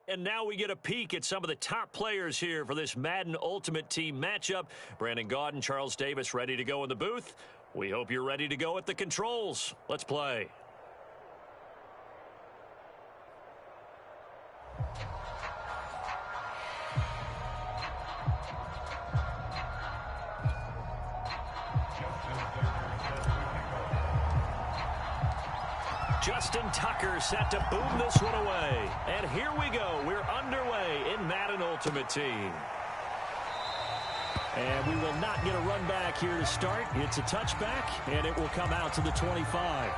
And now we get a peek at some of the top players here for this Madden Ultimate Team matchup. Brandon Gaudin, Charles Davis ready to go in the booth. We hope you're ready to go at the controls. Let's play. Justin Tucker set to boom this one away. And here we go. We're underway in Madden Ultimate Team. And we will not get a run back here to start. It's a touchback, and it will come out to the 25.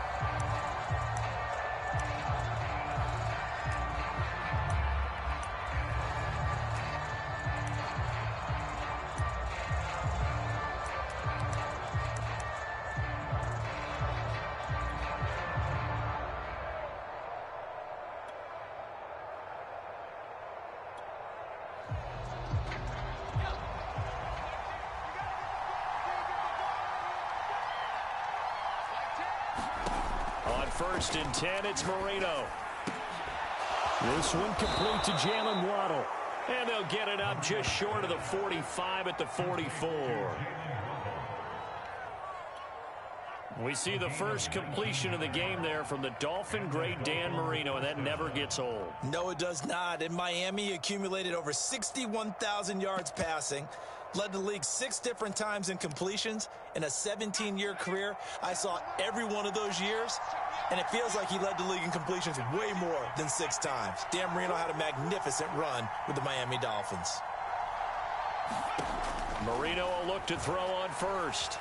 First and 10, it's Marino. This one complete to Jalen Waddle. And they'll get it up just short of the 45 at the 44. We see the first completion of the game there from the Dolphin great Dan Marino, and that never gets old. No, it does not. In Miami, he accumulated over 61,000 yards passing. Led the league 6 different times in completions. In a 17-year career, I saw every one of those years, and it feels like he led the league in completions way more than 6 times. Dan Marino had a magnificent run with the Miami Dolphins. Marino will look to throw on first.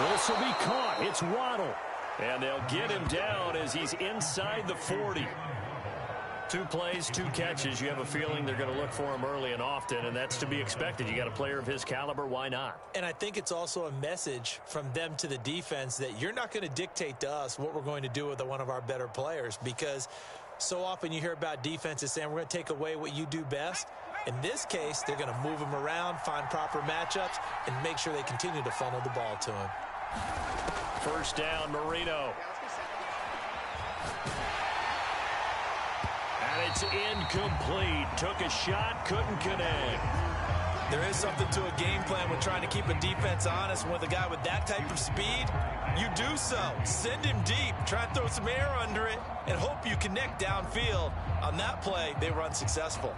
This will be caught. It's Waddle. And they'll get him down as he's inside the 40. 2 plays, 2 catches. You have a feeling they're going to look for him early and often, and that's to be expected. You got a player of his caliber, why not? And I think it's also a message from them to the defense that you're not going to dictate to us what we're going to do with one of our better players, because so often you hear about defenses saying we're going to take away what you do best. In this case, they're going to move him around, find proper matchups, and make sure they continue to funnel the ball to him. First down, Marino. And it's incomplete. Took a shot, couldn't connect. There is something to a game plan with trying to keep a defense honest. With a guy with that type of speed, you do so. Send him deep. Try and throw some air under it and hope you connect downfield. On that play, they were unsuccessful.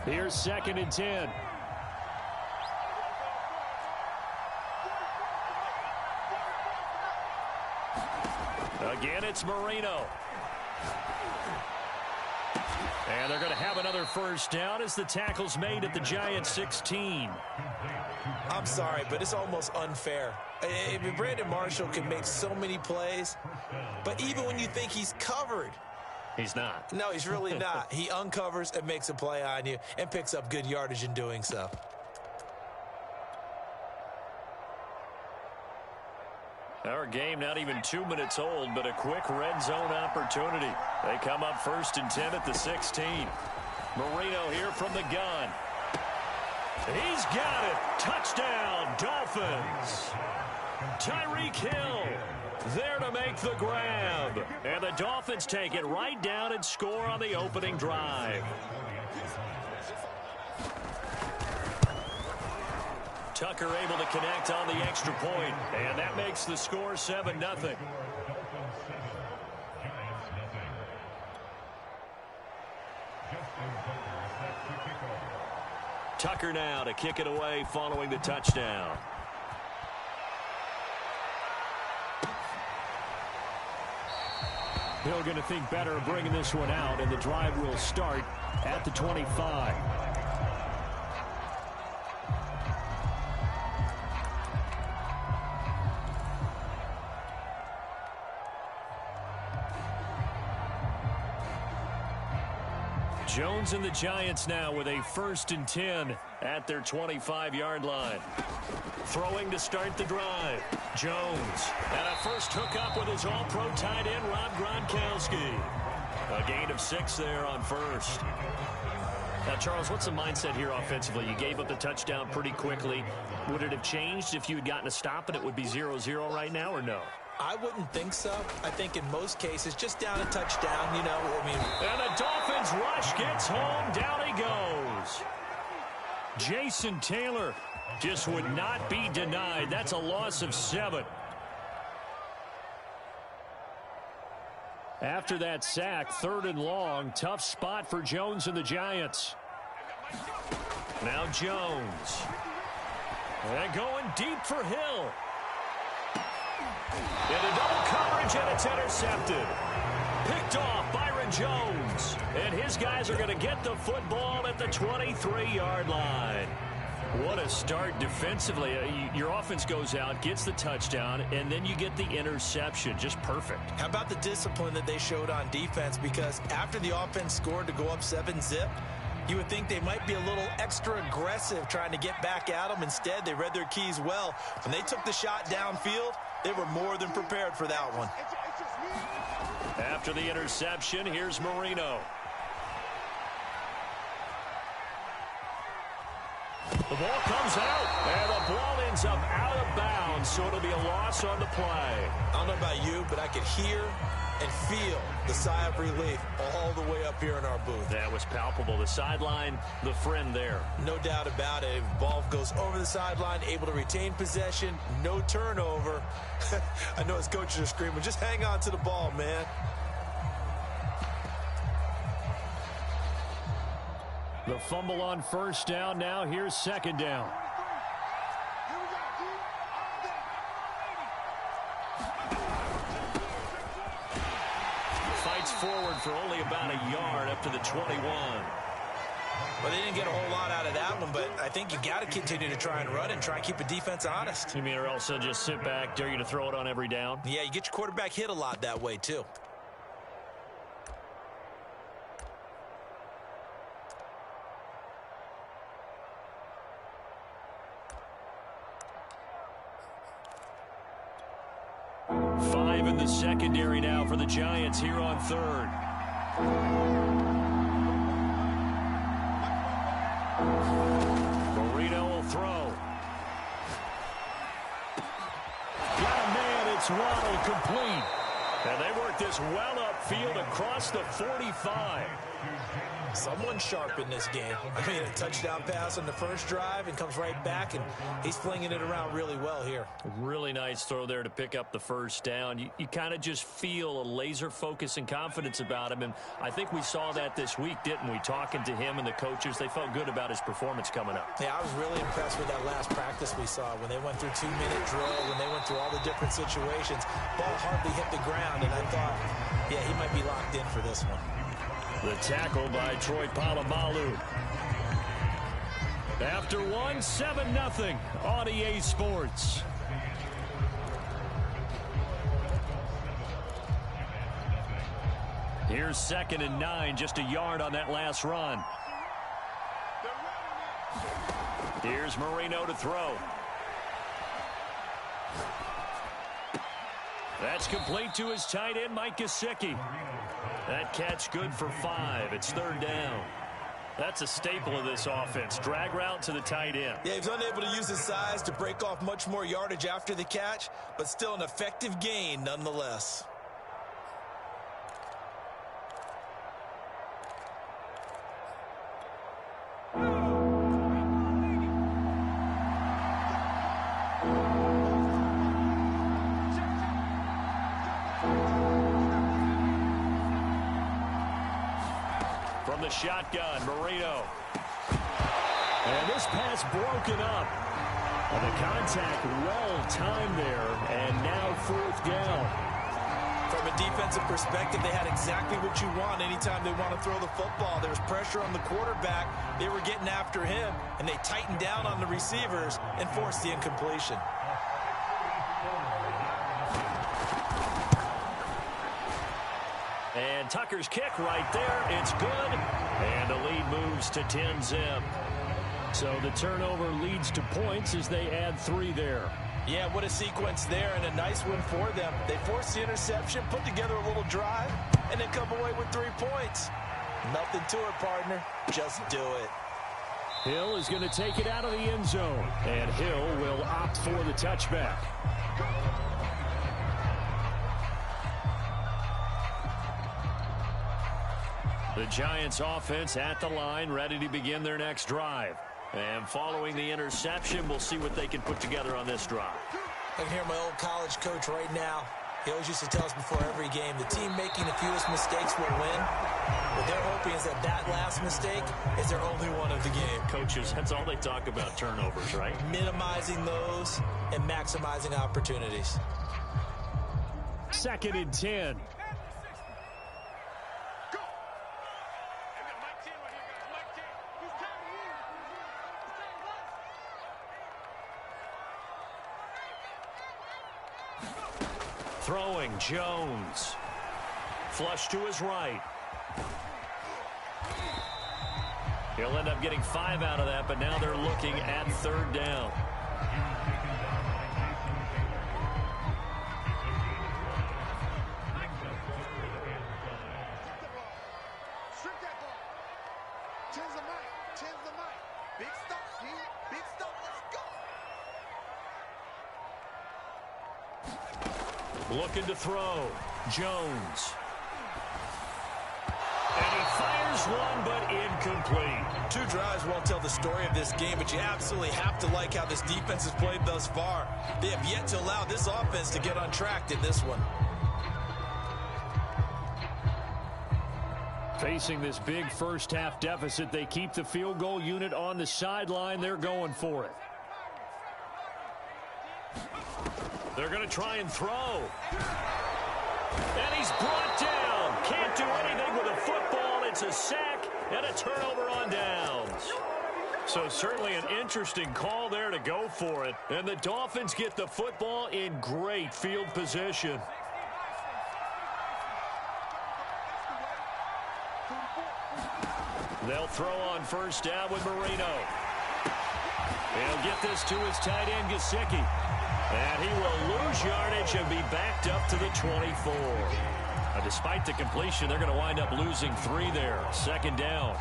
Here's 2nd and 10. Again, it's Marino. And they're going to have another first down as the tackle's made at the Giants 16. I'm sorry, but it's almost unfair. I mean, Brandon Marshall can make so many plays, but even when you think he's covered, he's not. No, he's really not. He uncovers and makes a play on you and picks up good yardage in doing so. Our game not even 2 minutes old, but a quick red zone opportunity. They come up 1st and 10 at the 16. Marino here from the gun. He's got it. Touchdown, Dolphins. Tyreek Hill there to make the grab. And the Dolphins take it right down and score on the opening drive. Tucker able to connect on the extra point, and that makes the score 7-0. Tucker now to kick it away following the touchdown. Hill going to think better of bringing this one out, and the drive will start at the 25. Jones and the Giants now with a 1st and 10 at their 25-yard line. Throwing to start the drive. Jones. And a first hookup with his all-pro tight end, Rob Gronkowski. A gain of 6 there on first. Now, Charles, what's the mindset here offensively? You gave up the touchdown pretty quickly. Would it have changed if you had gotten a stop and it would be 0-0 right now, or no? I wouldn't think so. I think in most cases, just down a touchdown, you know, I mean. And the Dolphins rush gets home. Down he goes. Jason Taylor just would not be denied. That's a loss of 7. After that sack, 3rd and long. Tough spot for Jones and the Giants. Now Jones. And going deep for Hill. Into double coverage, and it's intercepted. Picked off Byron Jones. And his guys are going to get the football at the 23-yard line. What a start defensively. Your offense goes out, gets the touchdown, and then you get the interception. Just perfect. How about the discipline that they showed on defense? Because after the offense scored to go up 7-zip, you would think they might be a little extra aggressive trying to get back at them. Instead, they read their keys well. When they took the shot downfield, they were more than prepared for that one. After the interception, here's Marino. The ball comes out, and the ball ends up out of bounds, so it'll be a loss on the play. I don't know about you, but I could hear and feel the sigh of relief all the way up here in our booth. That was palpable. The sideline, the friend there. No doubt about it. The ball goes over the sideline, able to retain possession, no turnover. I know his coaches are screaming, just hang on to the ball, man. The fumble on 1st down. Now here's 2nd down. Fights forward for only about a yard up to the 21. Well, they didn't get a whole lot out of that one, but I think you got to continue to try and run and try and keep the defense honest. You mean, or else they'll just sit back, dare you to throw it on every down? Yeah, you get your quarterback hit a lot that way, too. In the secondary now for the Giants here on 3rd. Marino will throw. Got a man, it's Waddle, complete. And they work this well upfield across the 45. Someone sharp in this game. I mean, a touchdown pass on the first drive and comes right back, and he's flinging it around really well here. Really nice throw there to pick up the 1st down. You kind of just feel a laser focus and confidence about him, and I think we saw that this week, didn't we? Talking to him and the coaches, they felt good about his performance coming up. Yeah, I was really impressed with that last practice we saw when they went through 2-minute drill, when they went through all the different situations. Ball hardly hit the ground, and I thought, yeah, he might be locked in for this one. The tackle by Troy Polamalu. After 7-0 on EA Sports. Here's 2nd and 9, just a yard on that last run. Here's Marino to throw. That's complete to his tight end, Mike Gesicki. That catch good for 5. It's 3rd down. That's a staple of this offense. Drag route to the tight end. Yeah, he's unable to use his size to break off much more yardage after the catch, but still an effective gain nonetheless. From the shotgun, Marino. And this pass broken up. And the contact well timed there. And now 4th down. From a defensive perspective, they had exactly what you want anytime they want to throw the football. There was pressure on the quarterback. They were getting after him, and they tightened down on the receivers and forced the incompletion. And Tucker's kick right there. It's good. And the lead moves to 10-zip. So the turnover leads to points as they add 3 there. Yeah, what a sequence there, and a nice one for them. They forced the interception, put together a little drive, and then come away with 3 points. Nothing to it, partner. Just do it. Hill is going to take it out of the end zone, and Hill will opt for the touchback. The Giants offense at the line, ready to begin their next drive. And following the interception, we'll see what they can put together on this drive. I can hear my old college coach right now. He always used to tell us before every game, the team making the fewest mistakes will win. What they're hoping is that that last mistake is their only one of the game. Coaches, that's all they talk about, turnovers, right? Minimizing those and maximizing opportunities. 2nd and 10. Throwing, Jones. Flush to his right. He'll end up getting 5 out of that, but now they're looking at 3rd down. Looking to throw. Jones. And he fires one, but incomplete. 2 drives won't tell the story of this game, but you absolutely have to like how this defense has played thus far. They have yet to allow this offense to get on track in this one. Facing this big first-half deficit, they keep the field goal unit on the sideline. They're going for it. They're going to try and throw. And he's brought down. Can't do anything with a football. It's a sack and a turnover on downs. So certainly an interesting call there to go for it. And the Dolphins get the football in great field position. They'll throw on 1st down with Marino. He'll get this to his tight end, Gesicki. And he will lose yardage and be backed up to the 24. Despite the completion, they're going to wind up losing 3 there. 2nd down.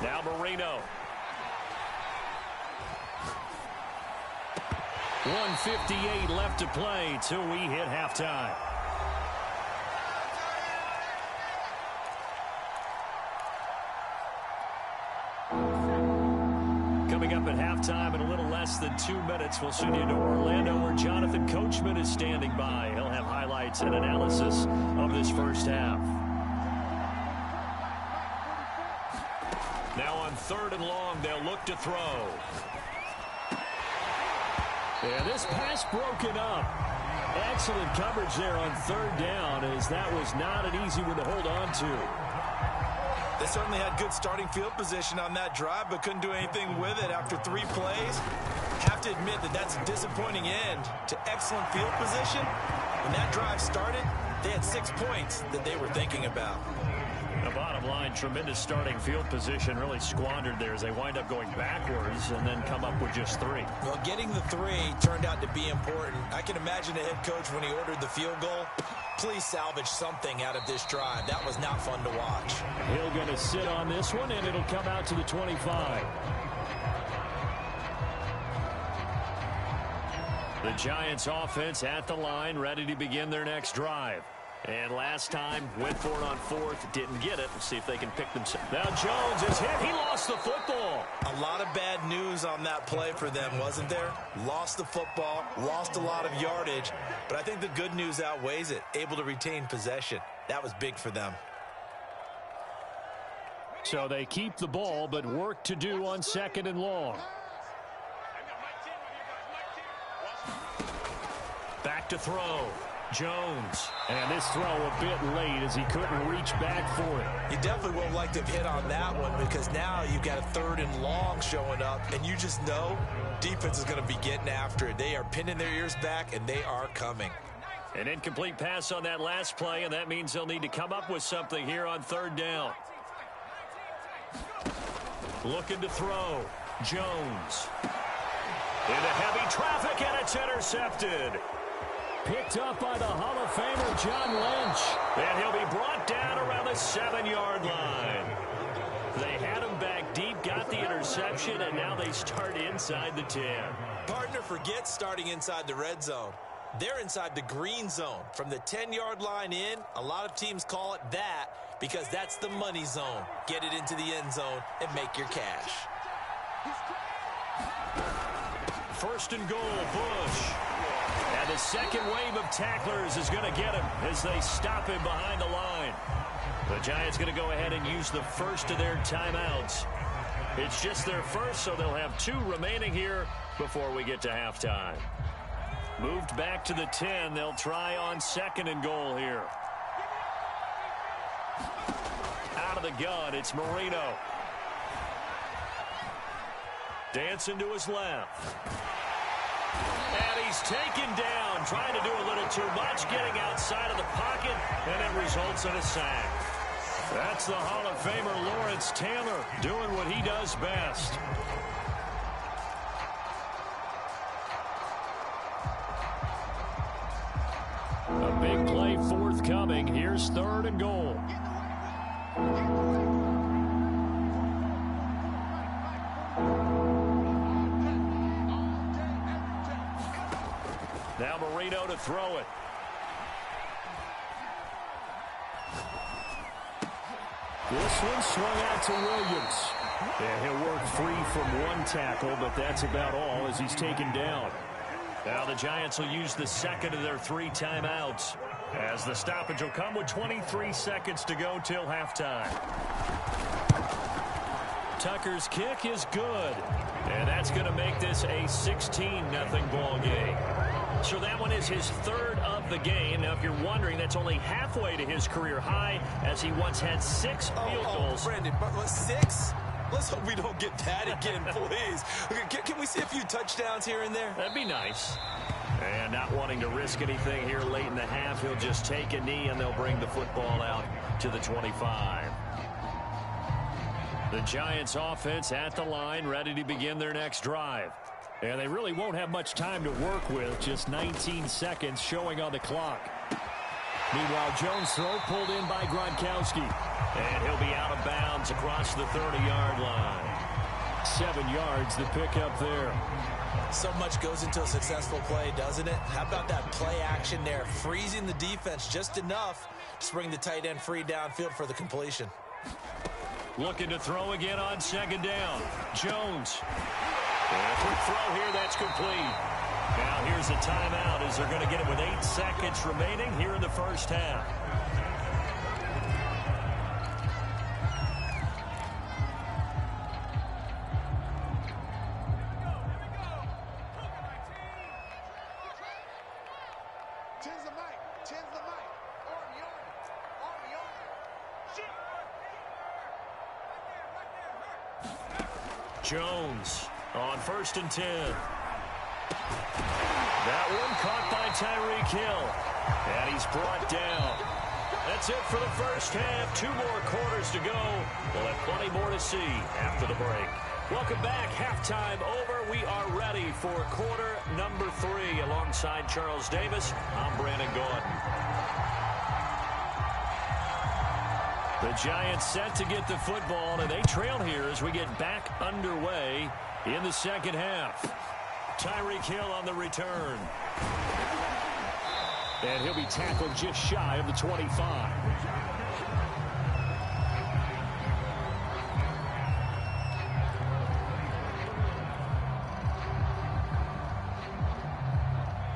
Now Marino. 1:58 left to play till we hit halftime. Coming up at halftime in a little less than 2 minutes, we'll send you to Orlando where Jonathan Coachman is standing by. He'll have highlights and analysis of this first half. Now on 3rd and long, they'll look to throw. And this pass broken up. Excellent coverage there on 3rd down, as that was not an easy one to hold on to. They certainly had good starting field position on that drive, but couldn't do anything with it after 3 plays. Have to admit that that's a disappointing end to excellent field position. When that drive started, they had 6 points that they were thinking about. The bottom line, tremendous starting field position, really squandered there as they wind up going backwards and then come up with just 3. Well, getting the 3 turned out to be important. I can imagine the head coach when he ordered the field goal. Please salvage something out of this drive. That was not fun to watch. Hill going to sit on this one, and it'll come out to the 25. The Giants offense at the line, ready to begin their next drive. And last time, went for it on 4th, didn't get it. We'll see if they can pick themselves. Now Jones is hit. He lost the football. A lot of bad news on that play for them, wasn't there? Lost the football, lost a lot of yardage. But I think the good news outweighs it. Able to retain possession. That was big for them. So they keep the ball, but work to do on 2nd and long. Back to throw. Jones. And this throw a bit late as he couldn't reach back for it. You definitely would have liked to have hit on that one because now you've got a 3rd and long showing up, and you just know defense is going to be getting after it. They are pinning their ears back, and they are coming. An incomplete pass on that last play, and that means they'll need to come up with something here on 3rd down. Looking to throw. Jones. Into heavy traffic, and it's intercepted. Picked up by the Hall of Famer, John Lynch. And he'll be brought down around the 7-yard line. They had him back deep, got the interception, and now they start inside the 10. Partner forgets starting inside the red zone. They're inside the green zone. From the 10-yard line in, a lot of teams call it that because that's the money zone. Get it into the end zone and make your cash. First and goal, Bush. And the second wave of tacklers is going to get him as they stop him behind the line. The Giants going to go ahead and use the first of their timeouts. It's just their first, so they'll have 2 remaining here before we get to halftime. Moved back to the 10. They'll try on second and goal here. Out of the gun, it's Marino. Dancing to his left. And he's taken down, trying to do a little too much, getting outside of the pocket, and it results in a sack. That's the Hall of Famer Lawrence Taylor doing what he does best. A big play forthcoming. Here's third and goal. Now Marino to throw it. This one swung out to Williams. And he'll work free from one tackle, but that's about all as he's taken down. Now the Giants will use the second of their 3 timeouts as the stoppage will come with 23 seconds to go till halftime. Tucker's kick is good, and that's going to make this a 16-0 ball game. So that one is his 3rd of the game. Now, if you're wondering, that's only halfway to his career high, as he once had 6 field goals. Brandon, 6? Let's hope we don't get that again, please. Can we see a few touchdowns here and there? That'd be nice. And not wanting to risk anything here late in the half, he'll just take a knee, and they'll bring the football out to the 25. The Giants offense at the line, ready to begin their next drive. And they really won't have much time to work with, just 19 seconds showing on the clock. Meanwhile, Jones' throw pulled in by Gronkowski. And he'll be out of bounds across the 30-yard line. 7 yards, the pickup there. So much goes into a successful play, doesn't it? How about that play action there? Freezing the defense just enough to bring the tight end free downfield for the completion. Looking to throw again on second down. Jones. And a quick throw here, that's complete. Now here's a timeout as they're going to get it with 8 seconds remaining here in the first half. Jones on 1st and 10. That one caught by Tyreek Hill. And he's brought down. That's it for the first half. 2 more quarters to go. We'll have plenty more to see after the break. Welcome back. Halftime over. We are ready for quarter number 3. Alongside Charles Davis, I'm Brandon Gordon. The Giants set to get the football, and they trail here as we get back underway in the second half. Tyreek Hill on the return. And he'll be tackled just shy of the 25.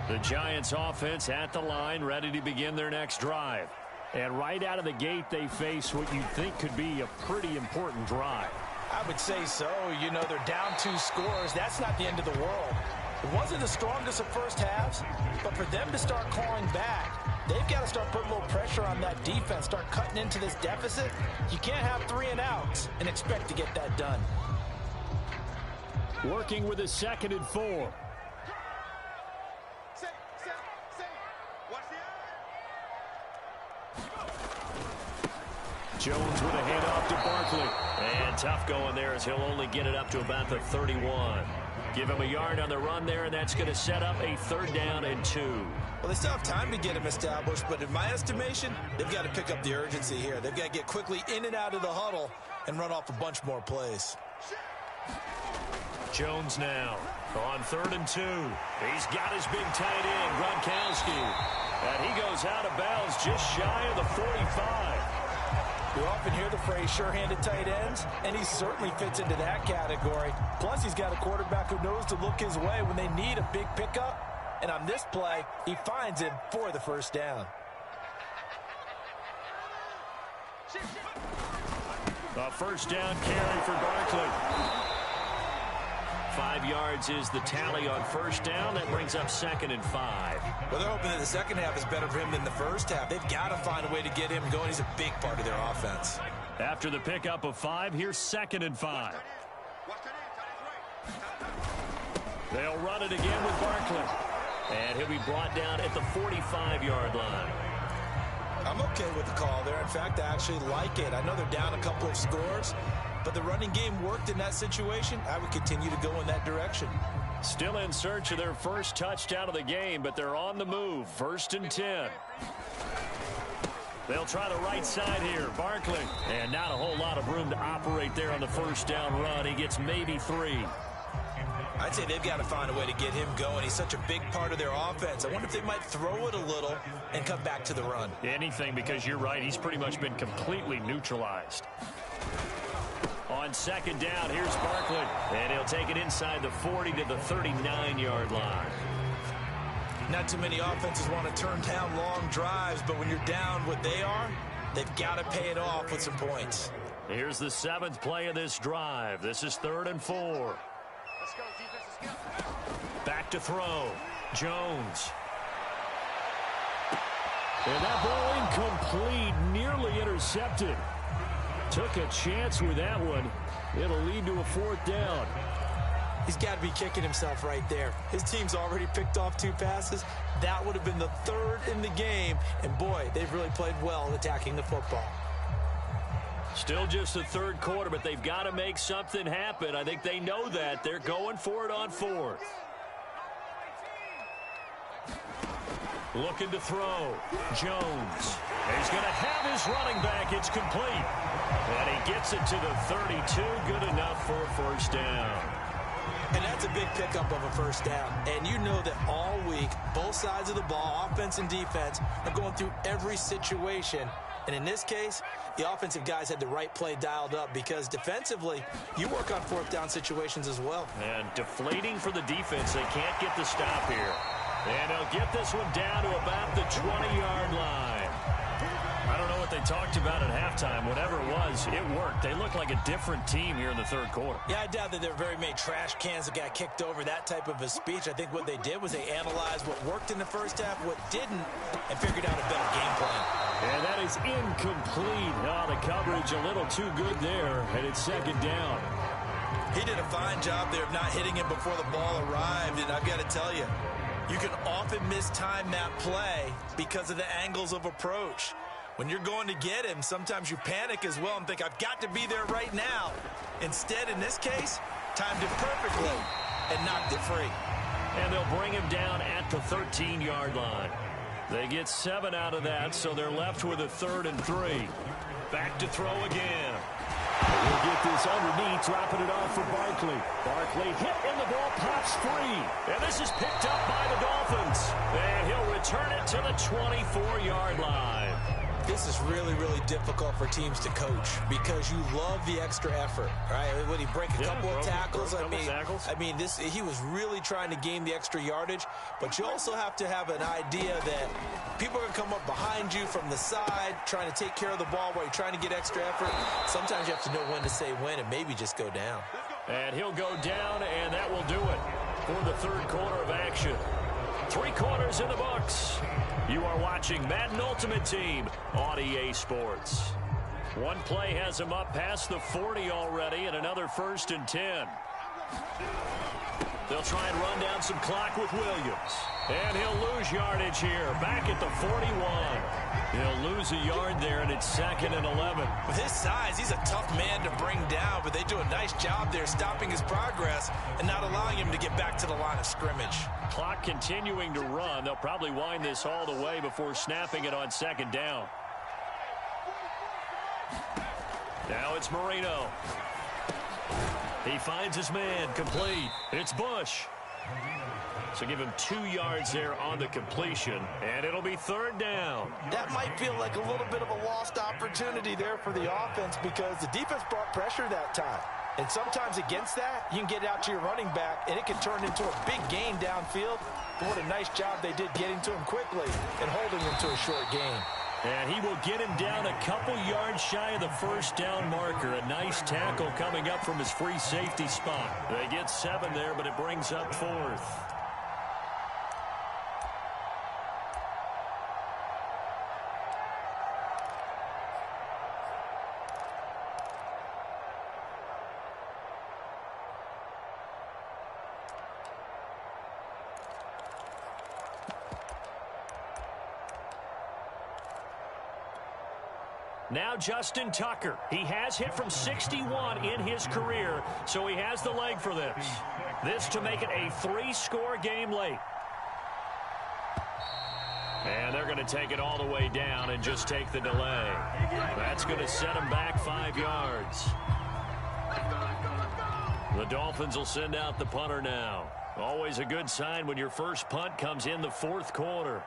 The Giants offense at the line, ready to begin their next drive. And right out of the gate, they face what you'd think could be a pretty important drive. I would say so. You know, they're down 2 scores. That's not the end of the world. It wasn't the strongest of first halves, but for them to start clawing back, they've got to start putting a little pressure on that defense, start cutting into this deficit. You can't have 3 and outs and expect to get that done. Working with a 2nd and 4. Jones with a handoff to Barkley. And tough going there as he'll only get it up to about the 31. Give him a yard on the run there, and that's going to set up a 3rd down and 2. Well, they still have time to get him established, but in my estimation, they've got to pick up the urgency here. They've got to get quickly in and out of the huddle and run off a bunch more plays. Jones now on 3rd and 2. He's got his big tight end, Gronkowski. And he goes out of bounds just shy of the 45. We often hear the phrase sure-handed tight ends, and he certainly fits into that category. Plus, he's got a quarterback who knows to look his way when they need a big pickup. And on this play, he finds him for the 1st down. A 1st down carry for Barkley. 5 yards is the tally on 1st down. That brings up 2nd and 5. Well, they're hoping that the second half is better for him than the first half. They've got to find a way to get him going. He's a big part of their offense. After the pickup of 5, here's 2nd and 5. They'll run it again with Barkley. And he'll be brought down at the 45-yard line. I'm okay with the call there. In fact, I actually like it. I know they're down a couple of scores, but the running game worked in that situation. I would continue to go in that direction. Still in search of their first touchdown of the game, but they're on the move. 1st and 10. They'll try the right side here. Barkley. And not a whole lot of room to operate there on the 1st down run. He gets maybe 3. I'd say they've got to find a way to get him going. He's such a big part of their offense. I wonder if they might throw it a little and come back to the run. Anything, because you're right. He's pretty much been completely neutralized. On 2nd down, here's Barkley. And he'll take it inside the 40 to the 39-yard line. Not too many offenses want to turn down long drives, but when you're down what they are, they've got to pay it off with some points. Here's the 7th play of this drive. This is 3rd and 4. Back to throw. Jones. And that ball incomplete, nearly intercepted. Took a chance with that one. It'll lead to a 4th down. He's got to be kicking himself right there. His team's already picked off 2 passes. That would have been the 3rd in the game. And boy, they've really played well attacking the football. Still just the 3rd quarter, but they've got to make something happen. I think they know that. They're going for it on 4th. Looking to throw. Jones. He's going to have his running back. It's complete. And he gets it to the 32. Good enough for a 1st down. And that's a big pickup of a 1st down. And you know that all week, both sides of the ball, offense and defense, are going through every situation. And in this case, the offensive guys had the right play dialed up because defensively, you work on 4th down situations as well. And deflating for the defense. They can't get the stop here. And they'll get this one down to about the 20-yard line. I don't know what they talked about at halftime. Whatever it was, it worked. They look like a different team here in the 3rd quarter. Yeah, I doubt that there were very many trash cans that got kicked over, that type of a speech. I think what they did was they analyzed what worked in the 1st half, what didn't, and figured out a better game plan. And that is incomplete. Oh, the coverage a little too good there, and it's 2nd down. He did a fine job there of not hitting him before the ball arrived, and I've got to tell you, you can often mistime that play because of the angles of approach. When you're going to get him, sometimes you panic as well and think, I've got to be there right now. Instead, in this case, timed it perfectly and knocked it free. And they'll bring him down at the 13-yard line. They get 7 out of that, so they're left with a 3rd and 3. Back to throw again. We'll get this underneath, dropping it off for Barkley. Barkley hit and the ball pops free. And this is picked up by the Dolphins. And he'll return it to the 24-yard line. This is really, really difficult for teams to coach because you love the extra effort, right? When he break a couple of tackles, I mean, he was really trying to gain the extra yardage, but you also have to have an idea that people are going to come up behind you from the side, trying to take care of the ball while you're trying to get extra effort. Sometimes you have to know when to say when and maybe just go down. And he'll go down, and that will do it for the 3rd quarter of action. 3 quarters in the books. You are watching Madden Ultimate Team on EA Sports. One play has him up past the 40 already, and another 1st and 10. They'll try and run down some clock with Williams. And he'll lose yardage here. Back at the 41. He'll lose a yard there, and it's 2nd and 11. With his size, he's a tough man to bring down, but they do a nice job there stopping his progress and not allowing him to get back to the line of scrimmage. Clock continuing to run. They'll probably wind this all the way before snapping it on 2nd down. Now it's Marino. He finds his man, complete. It's Bush. So give him 2 yards there on the completion, and it'll be 3rd down. That might feel like a little bit of a lost opportunity there for the offense because the defense brought pressure that time. And sometimes against that, you can get out to your running back, and it can turn into a big gain downfield. But what a nice job they did getting to him quickly and holding him to a short gain. And he will get him down a couple yards shy of the 1st down marker. A nice tackle coming up from his free safety spot. They get 7 there, but it brings up 4th. Now Justin Tucker. He has hit from 61 in his career, so he has the leg for this. This to make it a 3-score game late. And they're going to take it all the way down and just take the delay. That's going to set him back 5 yards. The Dolphins will send out the punter now. Always a good sign when your first punt comes in the 4th quarter.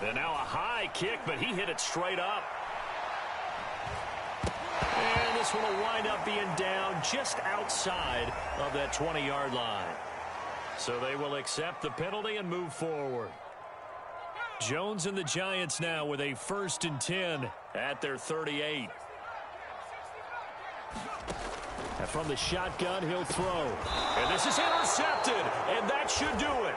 And now a high kick, but he hit it straight up. And this one will wind up being down just outside of that 20-yard line. So they will accept the penalty and move forward. Jones and the Giants now with a 1st and 10 at their 38. And from the shotgun, he'll throw. And this is intercepted, and that should do it.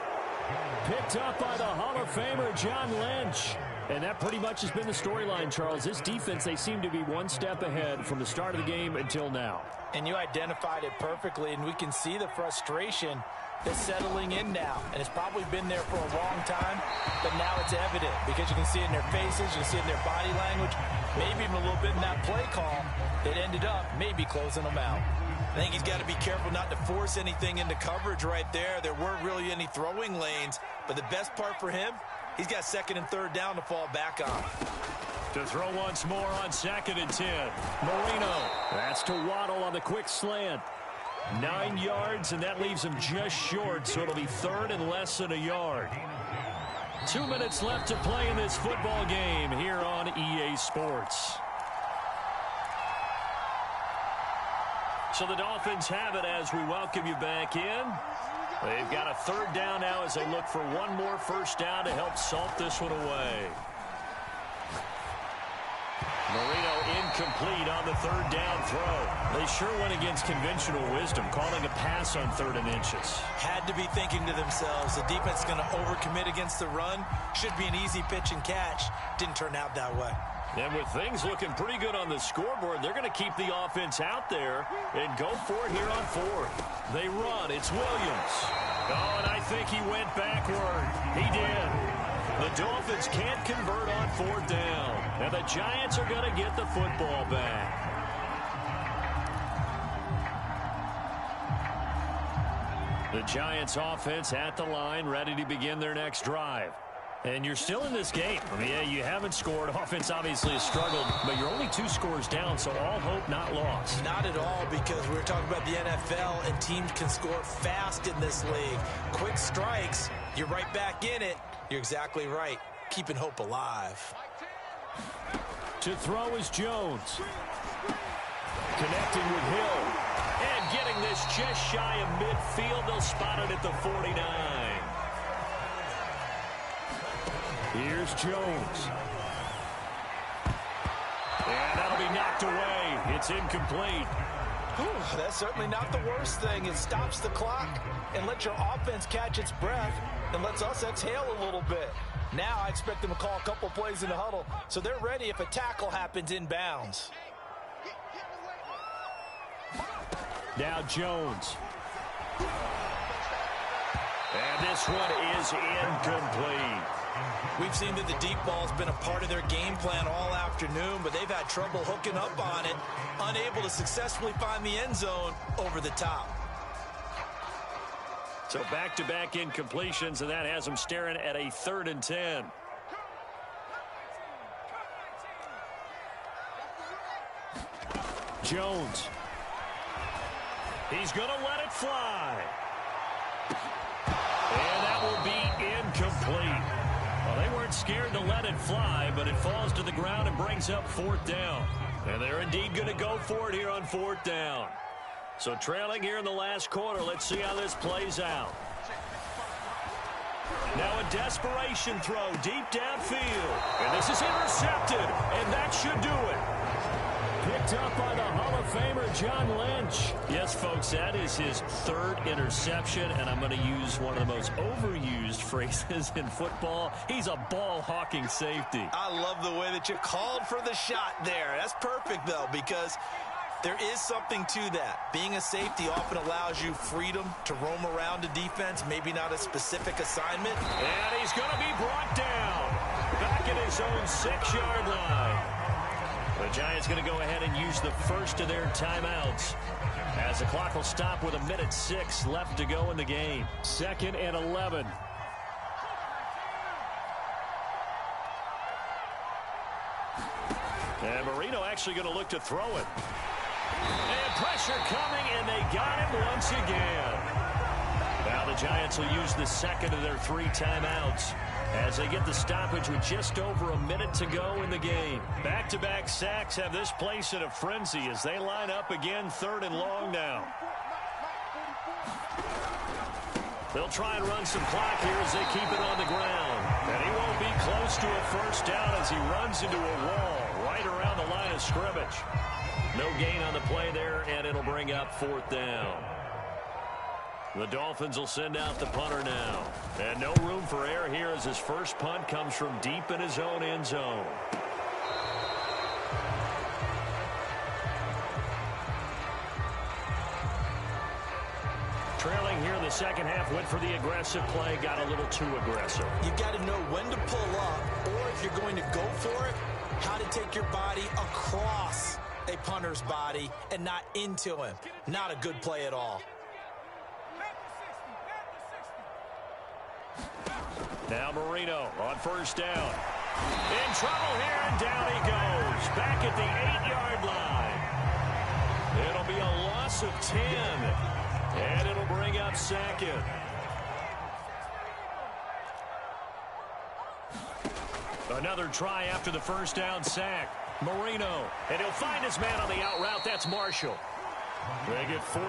Picked up by the Hall of Famer, John Lynch. And that pretty much has been the storyline, Charles. This defense, they seem to be one step ahead from the start of the game until now. And you identified it perfectly, and we can see the frustration that's settling in now. And it's probably been there for a long time, but now it's evident because you can see it in their faces, you can see it in their body language, maybe even a little bit in that play call that ended up maybe closing them out. I think he's got to be careful not to force anything into coverage right there. There weren't really any throwing lanes, but the best part for him, he's got 2nd and 3rd down to fall back on. To throw once more on 2nd and 10. Marino. That's to Waddle on the quick slant. 9 yards, and that leaves him just short, so it'll be 3rd and less than a yard. 2 minutes left to play in this football game here on EA Sports. So the Dolphins have it as we welcome you back in. They've got a 3rd down now as they look for one more 1st down to help salt this one away. Marino incomplete on the 3rd down throw. They sure went against conventional wisdom, calling a pass on 3rd and inches. Had to be thinking to themselves, the defense is going to overcommit against the run. Should be an easy pitch and catch. Didn't turn out that way. And with things looking pretty good on the scoreboard, they're going to keep the offense out there and go for it here on 4th. They run. It's Williams. Oh, and I think he went backward. He did. The Dolphins can't convert on 4th down. And the Giants are going to get the football back. The Giants offense at the line, ready to begin their next drive. And you're still in this game. I mean, yeah, you haven't scored. Offense obviously has struggled, but you're only 2 scores down, so all hope not lost. Not at all, because we're talking about the NFL, and teams can score fast in this league. Quick strikes, you're right back in it. You're exactly right. Keeping hope alive. To throw is Jones. Connecting with Hill. And getting this just shy of midfield. They'll spot it at the 49. Here's Jones. And that'll be knocked away. It's incomplete. Whew, that's certainly not the worst thing. It stops the clock and lets your offense catch its breath and lets us exhale a little bit. Now I expect them to call a couple plays in the huddle, so they're ready if a tackle happens inbounds. Now Jones. And this one is incomplete. We've seen that the deep ball's been a part of their game plan all afternoon, but they've had trouble hooking up on it, unable to successfully find the end zone over the top. So back-to-back incompletions, and that has them staring at a 3rd and 10. Jones. He's going to let it fly. And that will be incomplete. Well, they weren't scared to let it fly, but it falls to the ground and brings up 4th down. And they're indeed going to go for it here on 4th down. So trailing here in the last quarter, let's see how this plays out. Now a desperation throw deep downfield. And this is intercepted, and that should do it. Picked up by the Hall of Famer, John Lynch. Yes, folks, that is his 3rd interception, and I'm going to use one of the most overused phrases in football. He's a ball-hawking safety. I love the way that you called for the shot there. That's perfect, though, because there is something to that. Being a safety often allows you freedom to roam around a defense, maybe not a specific assignment. And he's going to be brought down back at his own 6-yard line. The Giants going to go ahead and use the first of their timeouts as the clock will stop with 1:06 left to go in the game. 2nd and 11. And Marino actually going to look to throw it. And pressure coming, and they got him once again. Now the Giants will use the 2nd of their 3 timeouts as they get the stoppage with just over 1 minute to go in the game. Back-to-back sacks have this place in a frenzy as they line up again 3rd and long now. They'll try and run some clock here as they keep it on the ground. And he won't be close to a 1st down as he runs into a wall right around the line of scrimmage. No gain on the play there, and it'll bring up 4th down. The Dolphins will send out the punter now. And no room for error here as his first punt comes from deep in his own end zone. Trailing here in the 2nd half, went for the aggressive play, got a little too aggressive. You've got to know when to pull up, or if you're going to go for it, how to take your body across a punter's body and not into him. Not a good play at all. Now Marino on 1st down. In trouble here, and down he goes. Back at the 8-yard line. It'll be a loss of 10. And it'll bring up 2nd. Another try after the 1st down sack. Marino. And he'll find his man on the out route. That's Marshall. They get 14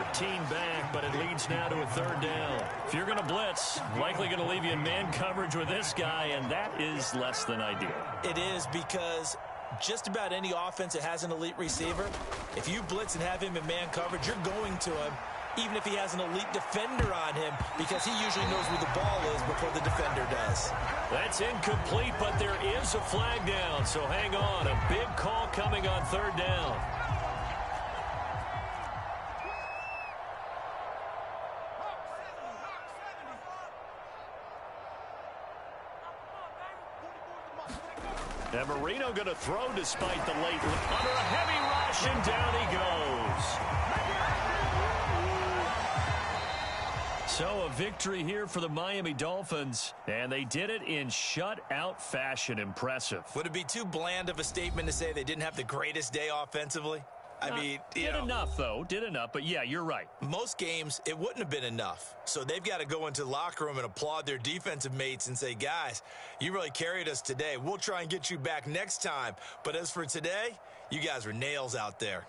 back, but it leads now to a 3rd down. If you're going to blitz, likely going to leave you in man coverage with this guy, and that is less than ideal. It is, because just about any offense that has an elite receiver, if you blitz and have him in man coverage, you're going to him, even if he has an elite defender on him, because he usually knows where the ball is before the defender does. That's incomplete, but there is a flag down, so hang on. A big call coming on 3rd down. And Marino going to throw despite the late under a heavy rush, and down he goes. So a victory here for the Miami Dolphins, and they did it in shutout fashion. Impressive. Would it be too bland of a statement to say they didn't have the greatest day offensively? I mean, did enough, though. Did enough, but yeah, you're right. Most games, it wouldn't have been enough. So they've got to go into the locker room and applaud their defensive mates and say, guys, you really carried us today. We'll try and get you back next time. But as for today, you guys were nails out there.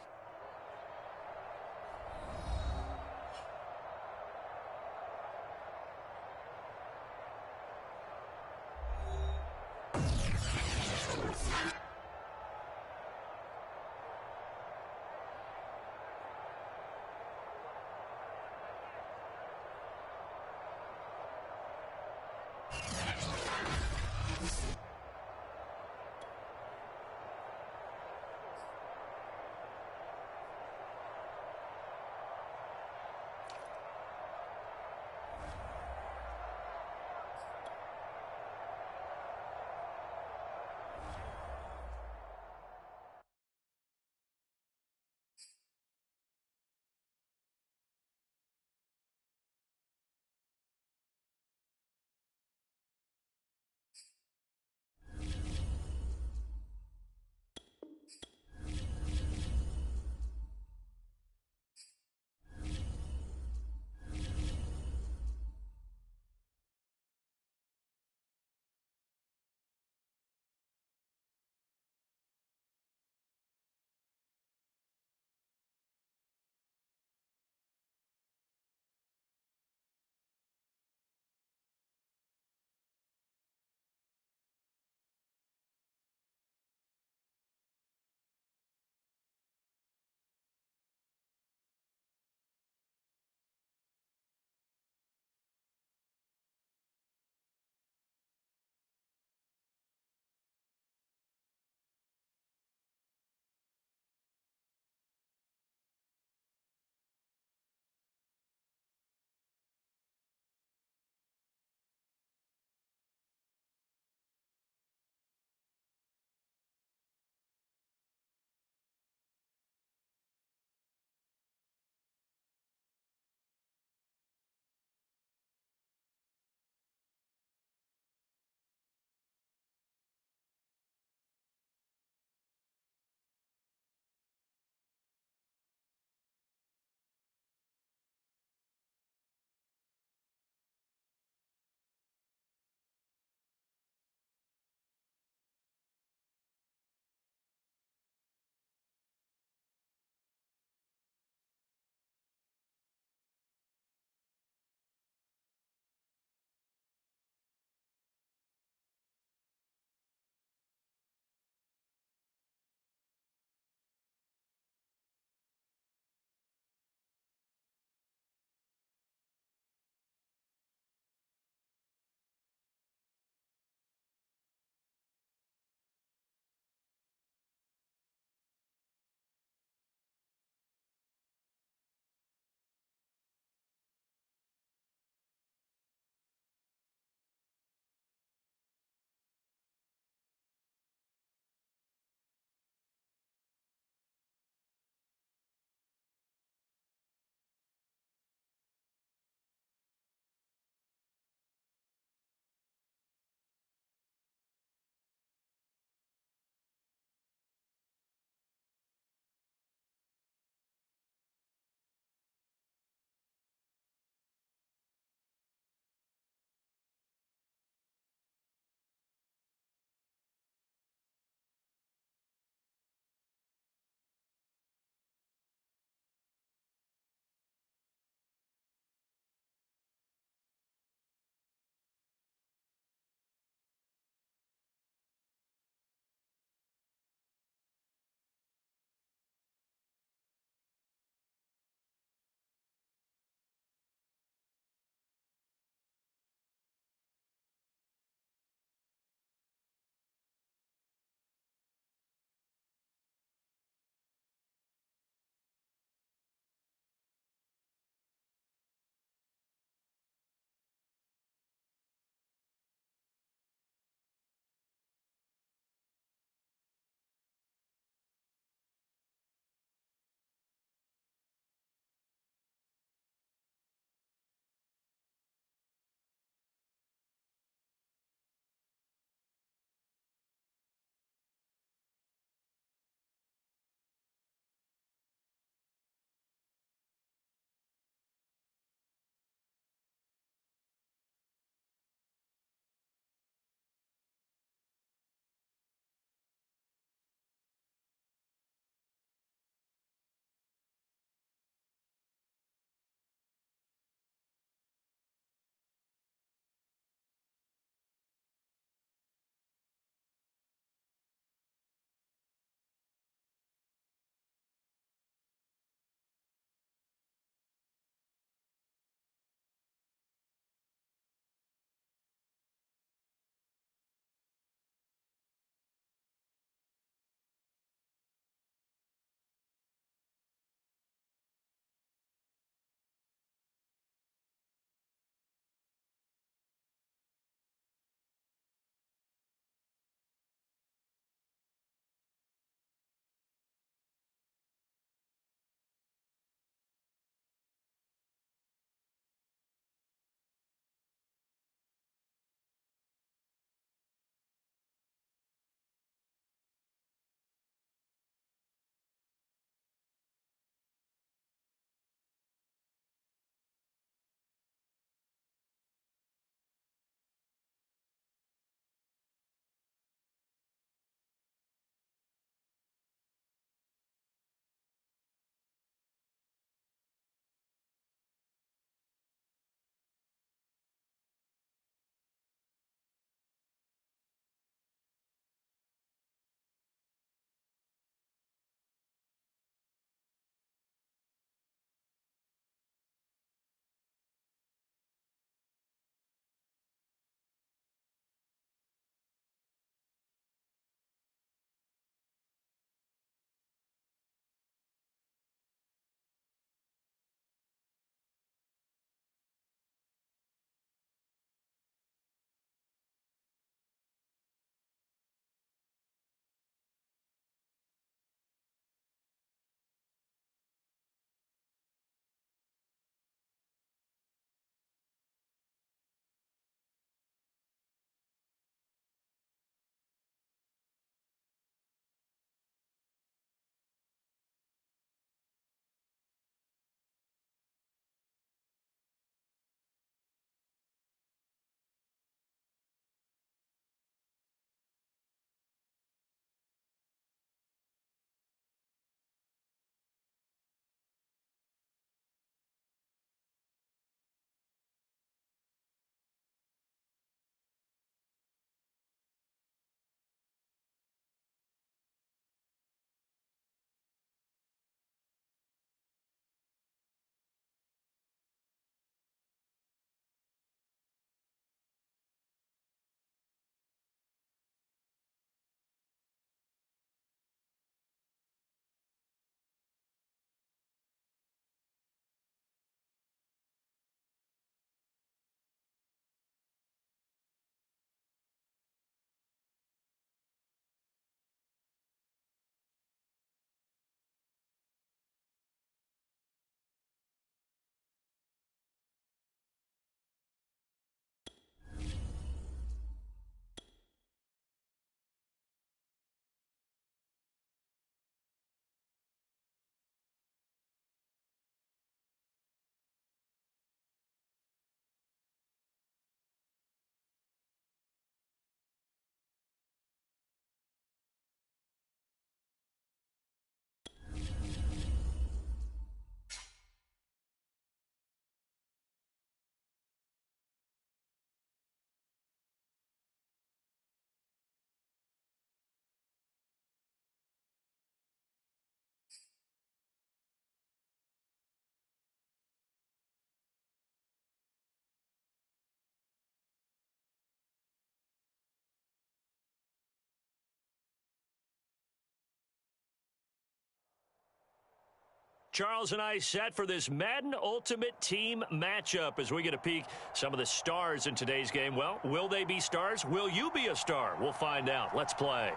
Charles and I set for this Madden Ultimate Team matchup as we get a peek some of the stars in today's game. Well, will they be stars? Will you be a star? We'll find out. Let's play.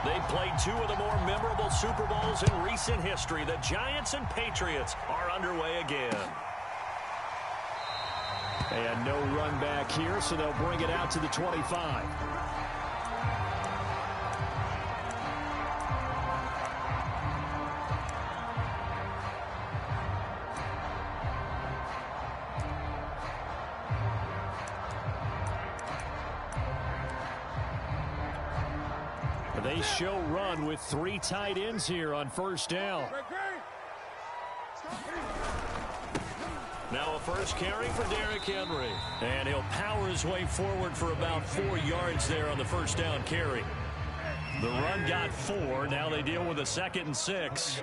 They played two of the more memorable Super Bowls in recent history. The Giants and Patriots are underway again. And no run back here, so they'll bring it out to the 25. They show run with three tight ends here on first down. Now a first carry for Derrick Henry. And he'll power his way forward for about 4 yards there on the first down carry. The run got 4. Now they deal with a 2nd and 6.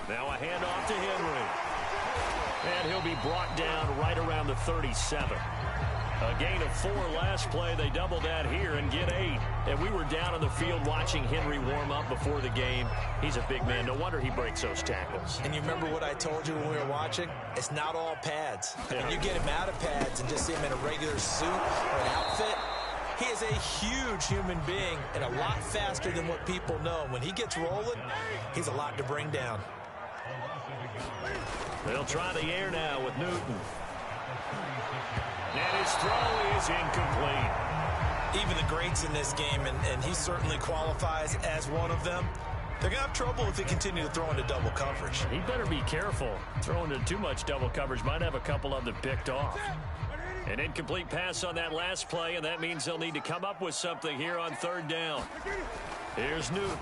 Now a handoff to Henry. And he'll be brought down right around the 37. A gain of 4 last play. They double that here and get 8. And we were down on the field watching Henry warm up before the game. He's a big man. No wonder he breaks those tackles. And you remember what I told you when we were watching? It's not all pads. Yeah. When you get him out of pads and just see him in a regular suit or an outfit, he is a huge human being and a lot faster than what people know. When he gets rolling, he's a lot to bring down. They'll try the air now with Newton. And his throw is incomplete. Even the greats in this game, and he certainly qualifies as one of them, they're going to have trouble if they continue to throw into double coverage. He better be careful. Throwing into too much double coverage might have a couple of them picked off. An incomplete pass on that last play, and that means they'll need to come up with something here on 3rd down. Here's Newton.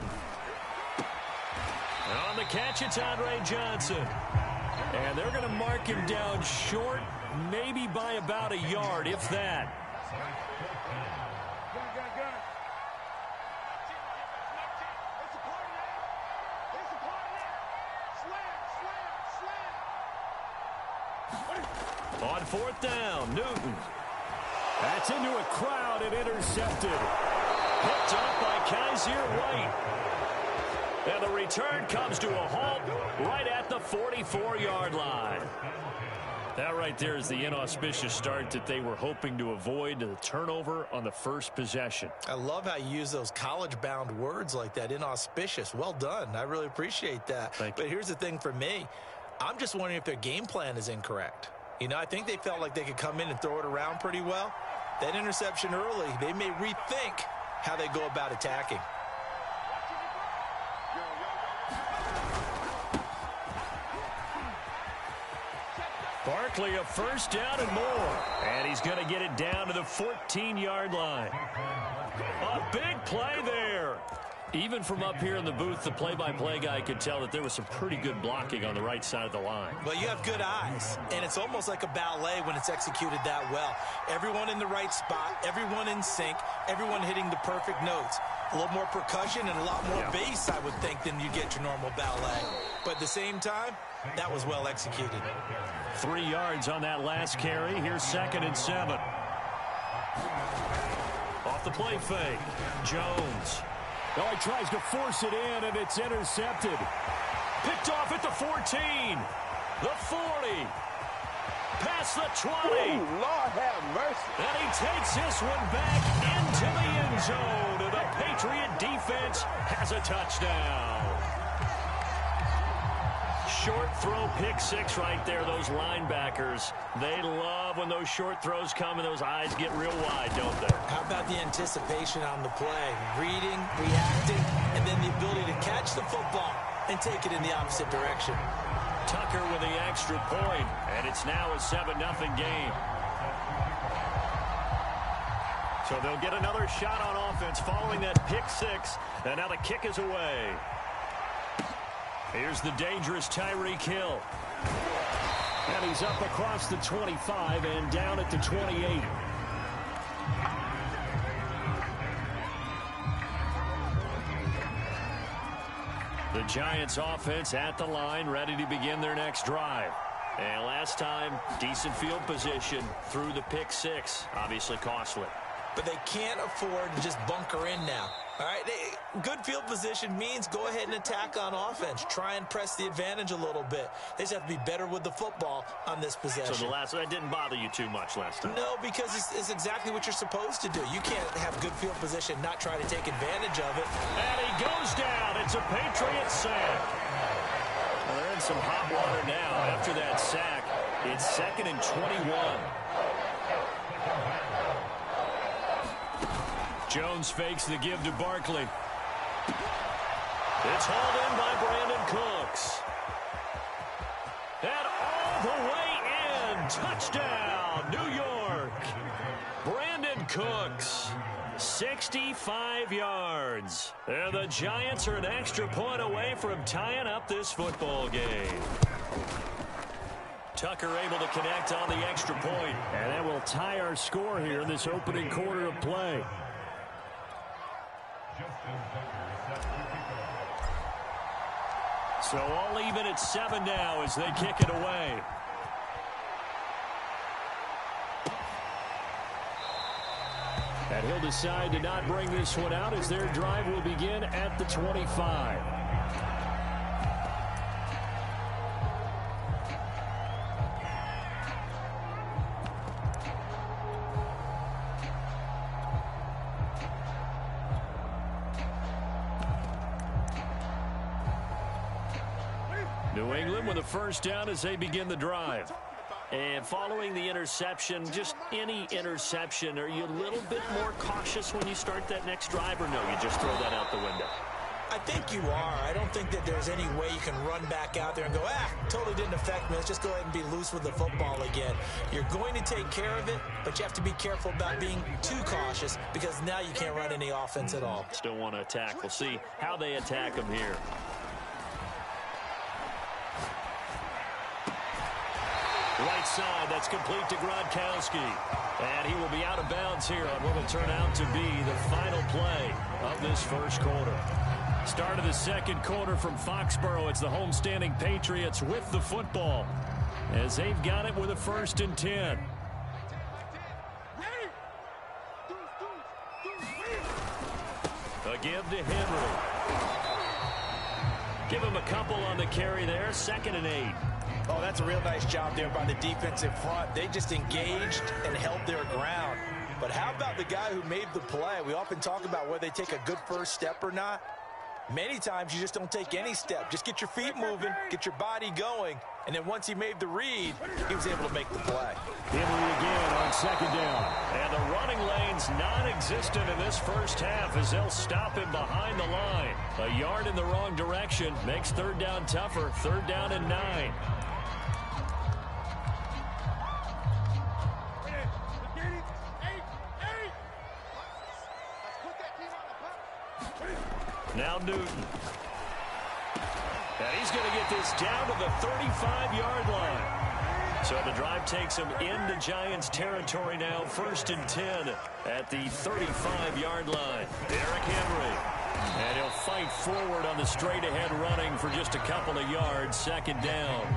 On the catch, it's Andre Johnson. And they're going to mark him down short, maybe by about a yard, if that. On 4th down, Newton. That's into a crowd and intercepted. Picked up by Kaiser White. And the return comes to a halt right at the 44-yard line. That right there is the inauspicious start that they were hoping to avoid, the turnover on the first possession. I love how you use those college-bound words like that, inauspicious. Well done. I really appreciate that. Thank you. But here's the thing for me. I'm just wondering if their game plan is incorrect. You know, I think they felt like they could come in and throw it around pretty well. That interception early, they may rethink how they go about attacking. Barkley, a first down and more. And he's going to get it down to the 14-yard line. A big play there. Even from up here in the booth, the play-by-play guy could tell that there was some pretty good blocking on the right side of the line. Well, you have good eyes, and it's almost like a ballet when it's executed that well. Everyone in the right spot, everyone in sync, everyone hitting the perfect notes. A little more percussion and a lot more bass, I would think, than you get your normal ballet. But at the same time, that was well executed. 3 yards on that last carry. Here's 2nd and 7. Off the play fake. Jones. Oh, he tries to force it in, and it's intercepted. Picked off at the 14. The 40. Past the 20. Ooh, Lord have mercy. And he takes this one back into the end zone. And the Patriot defense has a touchdown. Short throw, pick 6 right there. Those linebackers, they love when those short throws come and those eyes get real wide, don't they? How about the anticipation on the play? Reading, reacting, and then the ability to catch the football and take it in the opposite direction. Tucker with the extra point, and it's now a 7-0 game. So they'll get another shot on offense following that pick 6, and now the kick is away. Here's the dangerous Tyreek Hill. And he's up across the 25 and down at the 28. The Giants offense at the line, ready to begin their next drive. And last time, decent field position through the pick six. Obviously costly. But they can't afford to just bunker in now. All right, good field position means go ahead and attack on offense. Try and press the advantage a little bit. They just have to be better with the football on this possession. So that didn't bother you too much last time? No, because it's exactly what you're supposed to do. You can't have good field position, not try to take advantage of it. And he goes down. It's a Patriot sack. Well, they're in some hot water now after that sack. It's 2nd and 21. Jones fakes the give to Barkley. It's hauled in by Brandon Cooks. And all the way in. Touchdown, New York. Brandon Cooks, 65 yards. And the Giants are an extra point away from tying up this football game. Tucker able to connect on the extra point. And that will tie our score here in this opening quarter of play. So all even at 7 now as they kick it away. And he'll decide to not bring this one out as their drive will begin at the 25. New England with a first down as they begin the drive. And following the interception, just any interception, are you a little bit more cautious when you start that next drive, or no, you just throw that out the window? I think you are. I don't think that there's any way you can run back out there and go, totally didn't affect me. Let's just go ahead and be loose with the football again. You're going to take care of it, but you have to be careful about being too cautious because now you can't run any offense at all. Still want to attack. We'll see how they attack them here. Right side, that's complete to Gronkowski. And he will be out of bounds here on what will turn out to be the final play of this first quarter. Start of the second quarter from Foxborough. It's the homestanding Patriots with the football as they've got it with a 1st and 10. A give to Henry. Give him a couple on the carry there. 2nd and 8. Oh, that's a real nice job there by the defensive front. They just engaged and held their ground. But how about the guy who made the play? We often talk about whether they take a good first step or not. Many times you just don't take any step. Just get your feet moving, get your body going, and then once he made the read, he was able to make the play. Henry again on 2nd down. And the running lane's non-existent in this first half as they'll stop him behind the line. A yard in the wrong direction makes 3rd down tougher. 3rd down and 9. Now Newton. And he's going to get this down to the 35-yard line. So the drive takes him into Giants territory now. 1st and 10 at the 35-yard line. Derrick Henry. And he'll fight forward on the straight-ahead running for just a couple of yards. 2nd down.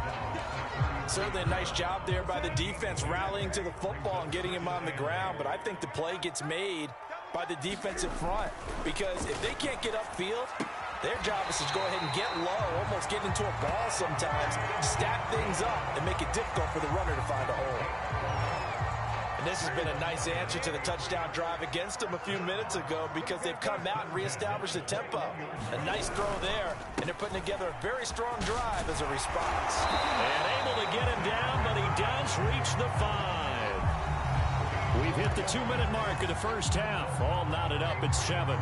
Certainly a nice job there by the defense rallying to the football and getting him on the ground. But I think the play gets made by the defensive front, because if they can't get upfield, their job is to go ahead and get low, almost get into a ball sometimes, stack things up, and make it difficult for the runner to find a hole. And this has been a nice answer to the touchdown drive against them a few minutes ago because they've come out and reestablished the tempo. A nice throw there, and they're putting together a very strong drive as a response. And able to get him down, but he does reach the 5. We've hit the 2-minute mark of the first half. All knotted up at 7.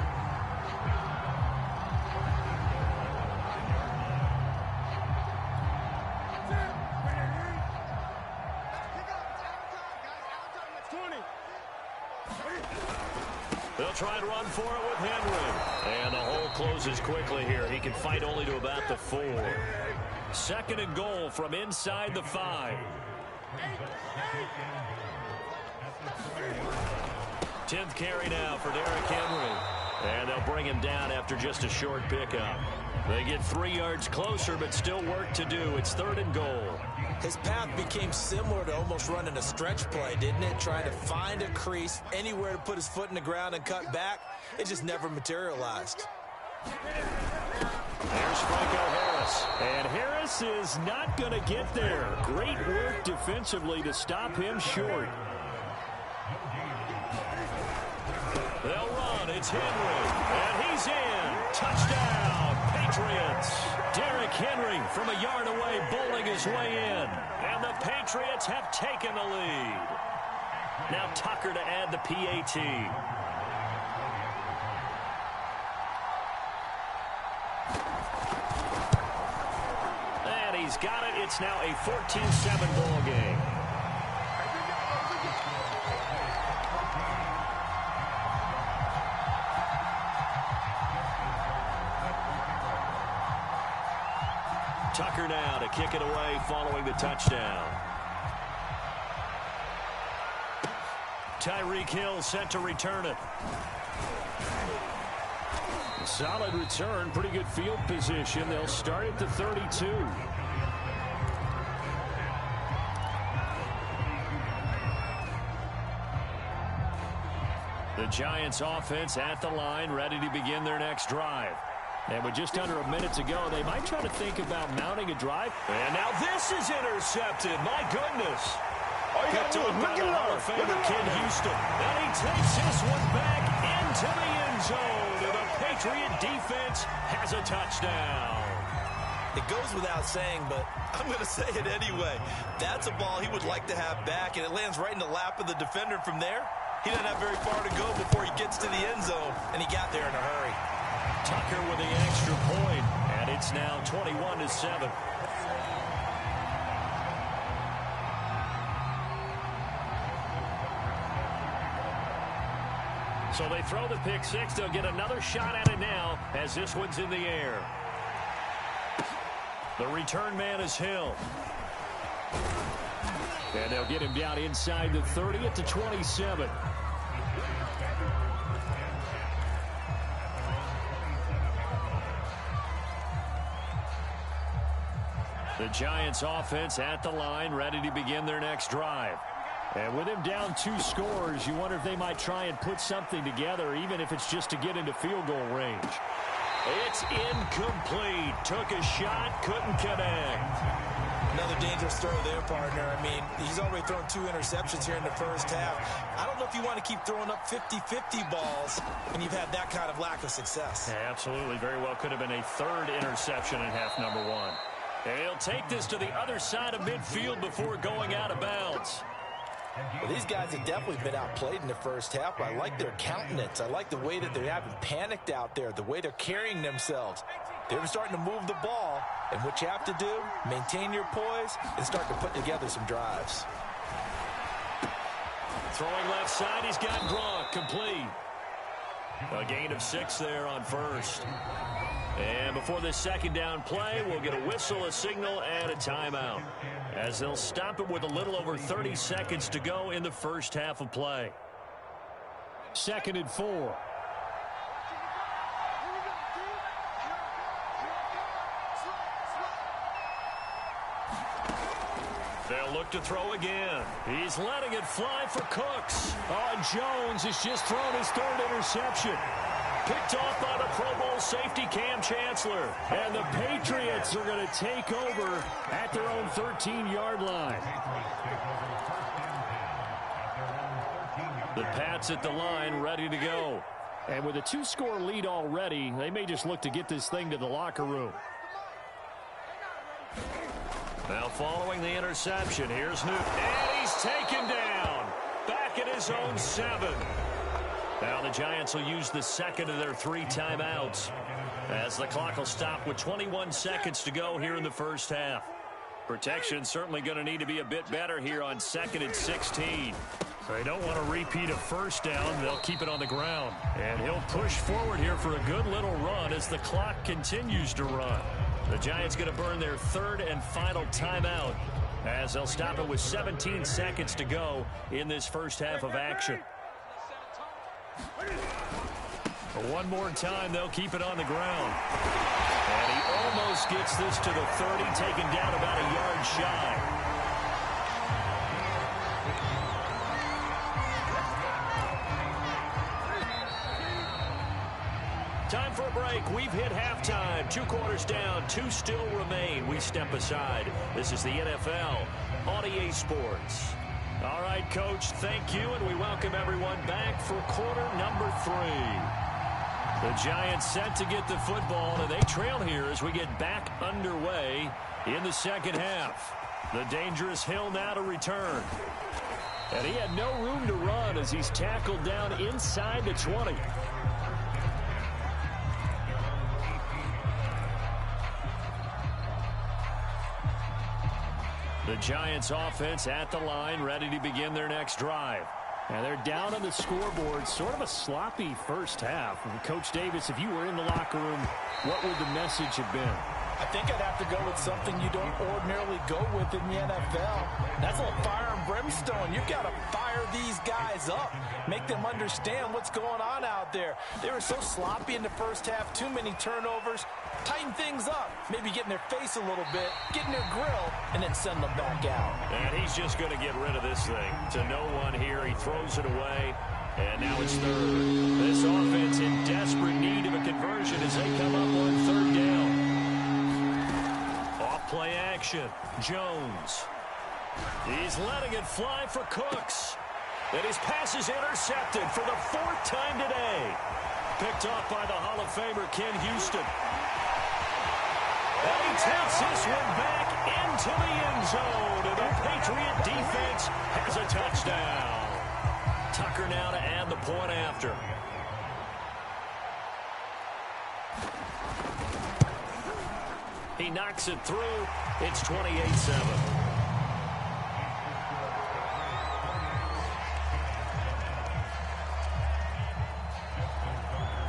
They'll try and run for it with Henry. And the hole closes quickly here. He can fight only to about the 4. 2nd and goal from inside the 5. 10th carry now for Derrick Henry. And they'll bring him down after just a short pickup. They get 3 yards closer, but still work to do. It's 3rd and goal. His path became similar to almost running a stretch play, didn't it? Trying to find a crease, anywhere to put his foot in the ground and cut back. It just never materialized. There's Franco Harris. And Harris is not going to get there. Great work defensively to stop him short. They'll run. It's Henry. And he's in. Touchdown, Patriots. Derrick Henry from a yard away bowling his way in. And the Patriots have taken the lead. Now Tucker to add the PAT. And he's got it. It's now a 14-7 ball game. Tucker now to kick it away following the touchdown. Tyreek Hill set to return it. Solid return, pretty good field position. They'll start at the 32. The Giants offense at the line, ready to begin their next drive. And with just under a minute to go, they might try to think about mounting a drive. And now this is intercepted. My goodness. Picked up by the Hall of Famer Ken Houston. And he takes this one back into the end zone. And the Patriot defense has a touchdown. It goes without saying, but I'm going to say it anyway. That's a ball he would like to have back, and it lands right in the lap of the defender from there. He doesn't have very far to go before he gets to the end zone, and he got there in a hurry. Tucker with the extra point, and it's now 21-7. So they throw the pick six. They'll get another shot at it now as this one's in the air. The return man is Hill. And they'll get him down inside the 30 at the 27. The Giants offense at the line, ready to begin their next drive. And with him down 2 scores, you wonder if they might try and put something together, even if it's just to get into field goal range. It's incomplete. Took a shot, couldn't connect. Another dangerous throw there, partner. I mean, he's already thrown 2 interceptions here in the first half. I don't know if you want to keep throwing up 50-50 balls when you've had that kind of lack of success. Yeah, absolutely. Very well could have been a 3rd interception in half number 1. And he'll take this to the other side of midfield before going out of bounds. Well, these guys have definitely been outplayed in the first half, but I like their countenance. I like the way that they haven't panicked out there, the way they're carrying themselves. They're starting to move the ball, and what you have to do, maintain your poise and start to put together some drives. Throwing left side, he's got Gronk, complete. A gain of 6 there on first. And before this second down play, we'll get a whistle, a signal, and a timeout, as they'll stop it with a little over 30 seconds to go in the first half of play. 2nd and 4. They'll look to throw again. He's letting it fly for Cooks. Oh, and Jones has just thrown his 3rd interception. Picked off by the Pro Bowl safety Cam Chancellor. And the Patriots are going to take over at their own 13-yard line. The Pats at the line, ready to go. And with a 2-score lead already, they may just look to get this thing to the locker room. Now following the interception, here's Newton. And he's taken down. Back at his own 7. Now the Giants will use the 2nd of their 3 timeouts, as the clock will stop with 21 seconds to go here in the first half. Protection certainly going to need to be a bit better here on 2nd and 16. They don't want to repeat a first down. They'll keep it on the ground. And he'll push forward here for a good little run as the clock continues to run. The Giants going to burn their 3rd and final timeout, as they'll stop it with 17 seconds to go in this first half of action. One more time, they'll keep it on the ground. And he almost gets this to the 30, taken down about a yard shy. Time for a break. We've hit halftime. 2 quarters down. 2 still remain. We step aside. This is the NFL on EA Sports. All right, Coach, thank you, and we welcome everyone back for quarter number 3. The Giants set to get the football, and they trail here as we get back underway in the second half. The dangerous Hill now to return. And he had no room to run as he's tackled down inside the 20. The Giants offense at the line, ready to begin their next drive. And they're down on the scoreboard, sort of a sloppy first half. And Coach Davis, if you were in the locker room, what would the message have been? I think I'd have to go with something you don't ordinarily go with in the NFL. That's a little fire and brimstone. You've got to fire these guys up. Make them understand what's going on out there. They were so sloppy in the first half, too many turnovers. Tighten things up. Maybe get in their face a little bit, get in their grill, and then send them back out. And he's just going to get rid of this thing. To no one here. He throws it away. And now it's third. This offense in desperate need of a conversion as they come up on third down. Off play action. Jones. He's letting it fly for Cooks. And his pass is intercepted for the 4th time today. Picked off by the Hall of Famer Ken Houston. And he takes this one back into the end zone. And the Patriot defense has a touchdown. Tucker now to add the point after. He knocks it through. It's 28-7.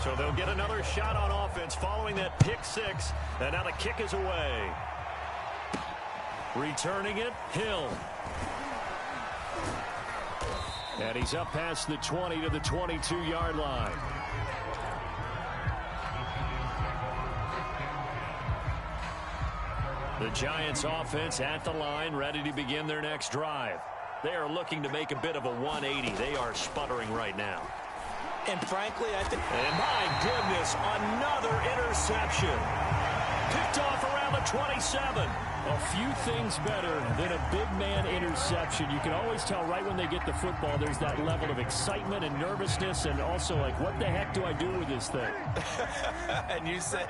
So they'll get another shot on offense following that pick 6. And now the kick is away. Returning it, Hill. And he's up past the 20 to the 22-yard line. The Giants offense at the line, ready to begin their next drive. They are looking to make a bit of a 180. They are sputtering right now. And frankly, I think... And my goodness, another interception. Picked off around the 27. A few things better than a big man interception. You can always tell right when they get the football, there's that level of excitement and nervousness, and also like, what the heck do I do with this thing? And you say,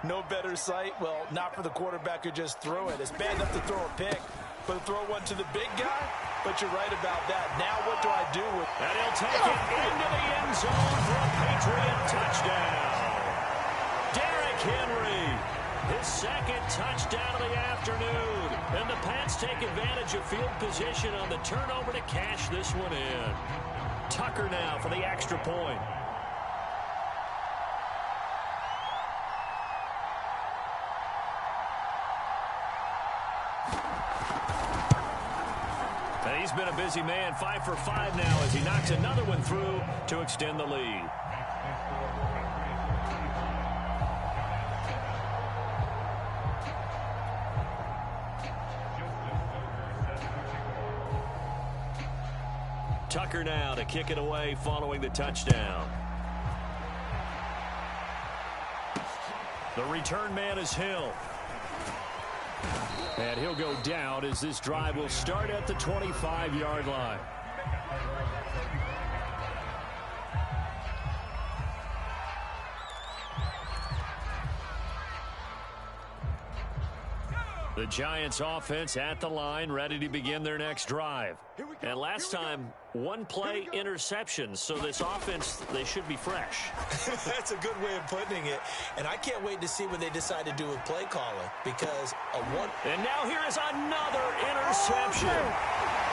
no better sight? Well, not for the quarterback who just threw it. It's bad enough to throw a pick, but to throw one to the big guy? But you're right about that. Now what do I do with it? And he'll take it into the end zone for a Patriot touchdown. Derrick Henry, his 2nd touchdown of the afternoon. And the Pats take advantage of field position on the turnover to cash this one in. Tucker now for the extra point. And he's been a busy man, 5 for 5 now as he knocks another one through to extend the lead. Tucker now to kick it away following the touchdown. The return man is Hill. And he'll go down as this drive will start at the 25-yard line. The Giants offense at the line, ready to begin their next drive. And last time, 1 play interception, so this offense, they should be fresh. That's a good way of putting it. And I can't wait to see what they decide to do with play calling, because And now here is another interception.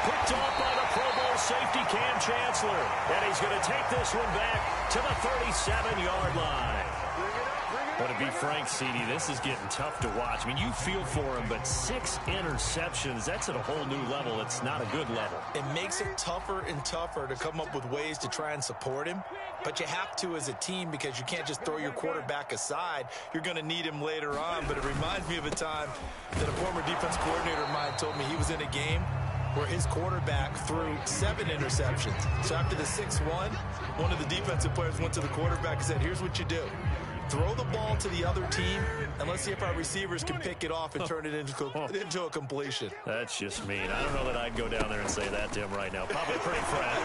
Picked off by the Pro Bowl safety Cam Chancellor. And he's going to take this one back to the 37-yard line. Bring it up, bring it But to be frank, CD, this is getting tough to watch. I mean, you feel for him, but 6 interceptions, that's at a whole new level. It's not a good level. It makes it tougher and tougher to come up with ways to try and support him. But you have to as a team because you can't just throw your quarterback aside. You're going to need him later on. But it reminds me of a time that a former defense coordinator of mine told me he was in a game where his quarterback threw 7 interceptions. So after the 6-1, one of the defensive players went to the quarterback and said, here's what you do. Throw the ball to the other team, and let's see if our receivers can pick it off and turn it into a completion. That's just mean. I don't know that I'd go down there and say that to him right now. Probably pretty fragile.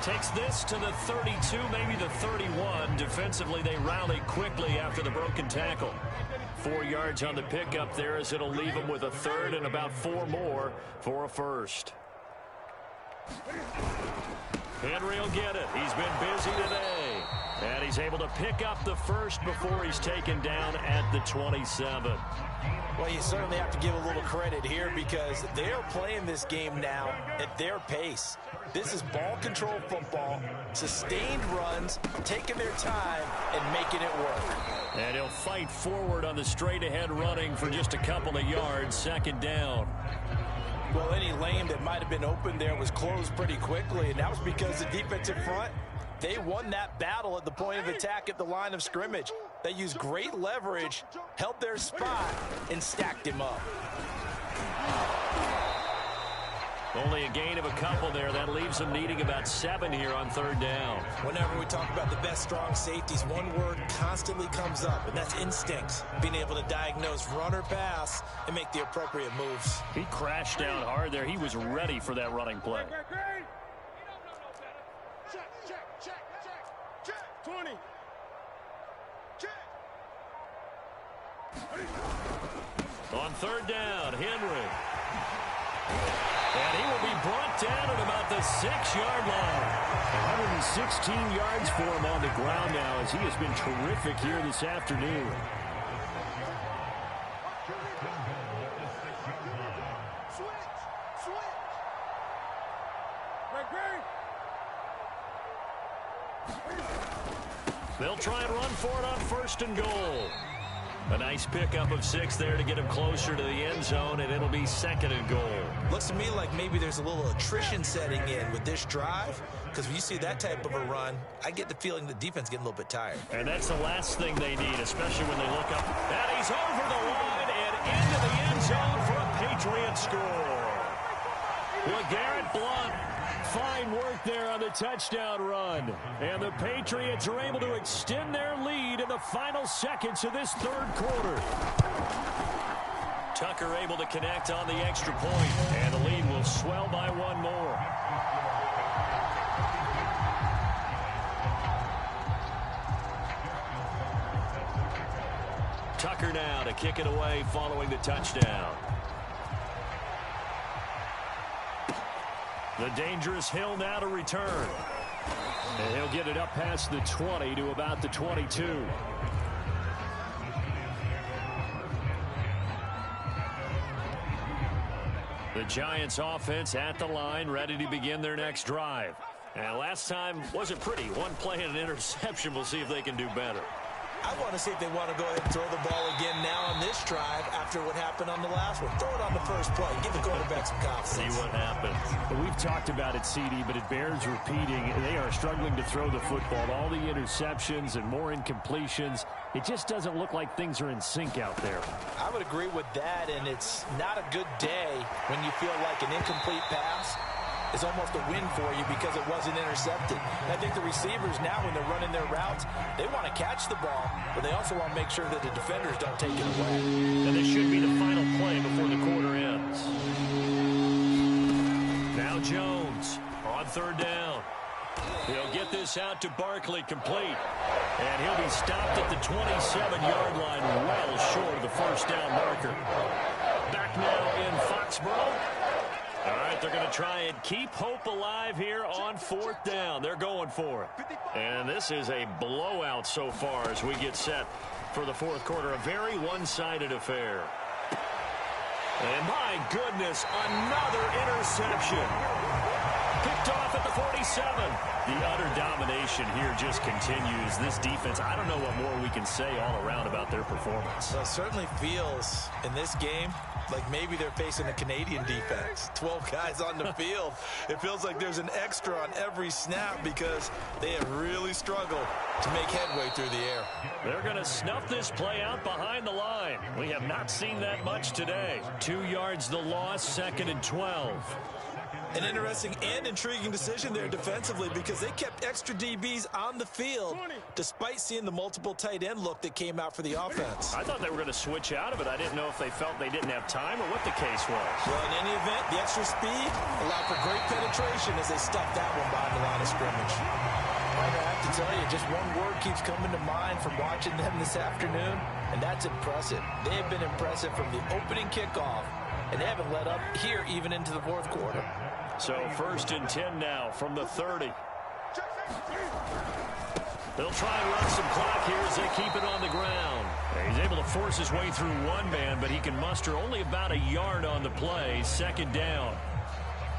Takes this to the 32, maybe the 31. Defensively, they rally quickly after the broken tackle. 4 yards on the pickup there as it'll leave them with a third and about 4 more for a first. Henry will get it. He's been busy today. And he's able to pick up the first before he's taken down at the 27. Well, you certainly have to give a little credit here because they're playing this game now at their pace. This is ball control football, sustained runs, taking their time and making it work. And he'll fight forward on the straight-ahead running for just a couple of yards, second down. Well, any lane that might have been open there was closed pretty quickly, and that was because the defensive front, they won that battle at the point of attack at the line of scrimmage. They used great leverage, held their spot, and stacked him up. Only a gain of a couple there. That leaves them needing about 7 here on third down. Whenever we talk about the best strong safeties, one word constantly comes up, and that's instincts. Being able to diagnose run or pass and make the appropriate moves. He crashed down hard there. He was ready for that running play. Check. 20. Check. On third down, Henry. And he will be brought down at about the 6-yard line. 116 yards for him on the ground now as he has been terrific here this afternoon. They'll try and run for it on first and goal. A nice pickup of 6 there to get him closer to the end zone, and it'll be second and goal. Looks to me like maybe there's a little attrition setting in with this drive, because when you see that type of a run, I get the feeling the defense getting a little bit tired. And that's the last thing they need, especially when they look up. And he's over the line and into the end zone for a Patriot score. LeGarrette Blount, fine work there on the touchdown run. And the Patriots are able to extend their lead in the final seconds of this third quarter. Tucker able to connect on the extra point, and the lead will swell by 1 more. Tucker now to kick it away following the touchdown. The dangerous Hill now to return. And he'll get it up past the 20 to about the 22. The Giants offense at the line, ready to begin their next drive. And last time wasn't pretty. 1 play and an interception. We'll see if they can do better. I want to see if they want to go ahead and throw the ball again now on this drive after what happened on the last one. Throw it on the first play. Give the quarterback some confidence. See what happens. We've talked about it, CD, but it bears repeating. They are struggling to throw the football. All the interceptions and more incompletions. It just doesn't look like things are in sync out there. I would agree with that, and it's not a good day when you feel like an incomplete pass is almost a win for you because it wasn't intercepted. And I think the receivers now, when they're running their routes, they want to catch the ball, but they also want to make sure that the defenders don't take it away. And this should be the final play before the quarter ends. Now Jones on third down. He'll get this out to Barkley, complete. And he'll be stopped at the 27-yard line, well short of the first down marker. Back now in Foxborough. All right, they're going to try and keep hope alive here on fourth down. They're going for it. And this is a blowout so far as we get set for the fourth quarter. A very one-sided affair. And my goodness, another interception. Picked off at the 47. The utter domination here just continues. This defense, I don't know what more we can say all around about their performance. Well, it certainly feels in this game like maybe they're facing a Canadian defense. 12 guys on the field. It feels like there's an extra on every snap because they have really struggled to make headway through the air. They're going to snuff this play out behind the line. We have not seen that much today. 2 yards the loss, 2nd and 12. An interesting and intriguing decision there defensively because they kept extra DBs on the field despite seeing the multiple tight end look that came out for the offense. I thought they were going to switch out of it. I didn't know if they felt they didn't have time or what the case was. Well, in any event, the extra speed allowed for great penetration as they stuffed that one behind the line of scrimmage. I have to tell you, just one word keeps coming to mind from watching them this afternoon, and that's impressive. They have been impressive from the opening kickoff, and they haven't let up here even into the fourth quarter. So 1st and 10 now from the 30. They'll try and run some clock here as they keep it on the ground. He's able to force his way through one man, but he can muster only about a yard on the play. 2nd down.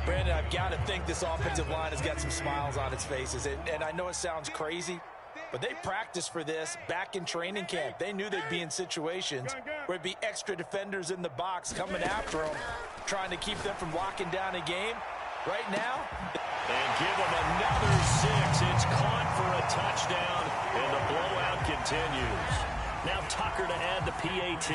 Brandon, I've got to think this offensive line has got some smiles on its faces. And I know it sounds crazy, but they practiced for this back in training camp. They knew they'd be in situations where it'd be extra defenders in the box coming after them, trying to keep them from locking down a game. Right now, and give them another 6. It's caught for a touchdown, and the blowout continues. Now Tucker to add the PAT.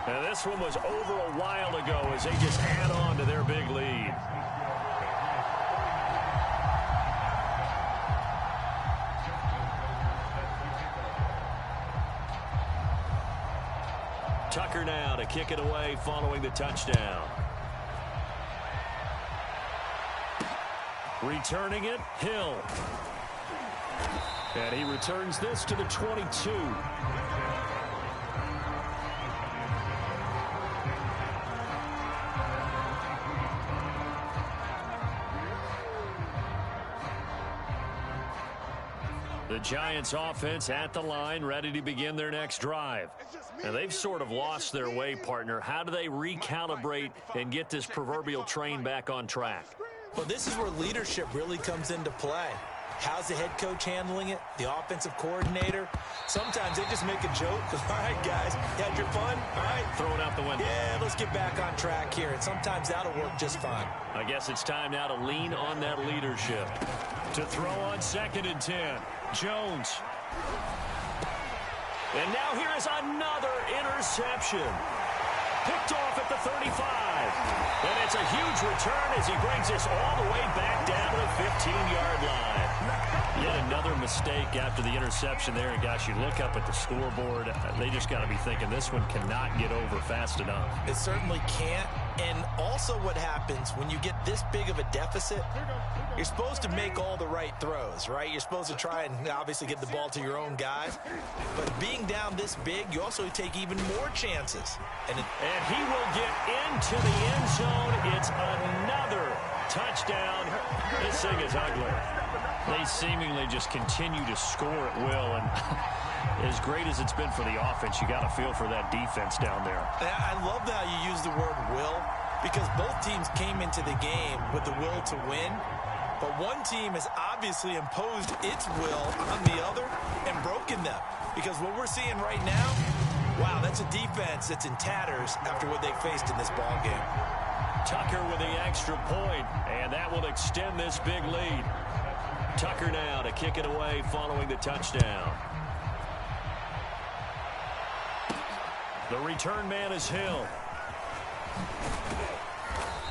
Now this one was over a while ago as they just add on to their big lead. Tucker now to kick it away following the touchdown. Returning it, Hill. And he returns this to the 22. The Giants offense at the line, ready to begin their next drive. Now they've sort of lost their way, partner. How do they recalibrate and get this proverbial train back on track? Well, this is where leadership really comes into play. How's the head coach handling it? The offensive coordinator? Sometimes they just make a joke. All right, guys, you had your fun? All right. Throw it out the window. Yeah, let's get back on track here. And sometimes that'll work just fine. I guess it's time now to lean on that leadership. To throw on 2nd and 10. Jones. And now here is another interception. Picked off at the 35. And it's a huge return as he brings this all the way back down to the 15-yard line. Yet another mistake after the interception there. And, gosh, you look up at the scoreboard, they just got to be thinking this one cannot get over fast enough. It certainly can't. And also what happens when you get this big of a deficit, you're supposed to make all the right throws, right? You're supposed to try and obviously get the ball to your own guys. But being down this big, you also take even more chances. And he will get into the end zone. It's another touchdown. This thing is ugly. They seemingly just continue to score at will. And as great as it's been for the offense, you got to feel for that defense down there. I love how you use the word will, because both teams came into the game with the will to win. But one team has obviously imposed its will on the other and broken them. Because what we're seeing right now, wow, that's a defense that's in tatters after what they faced in this ball game. Tucker with the extra point, and that will extend this big lead. Tucker now to kick it away following the touchdown. The return man is Hill.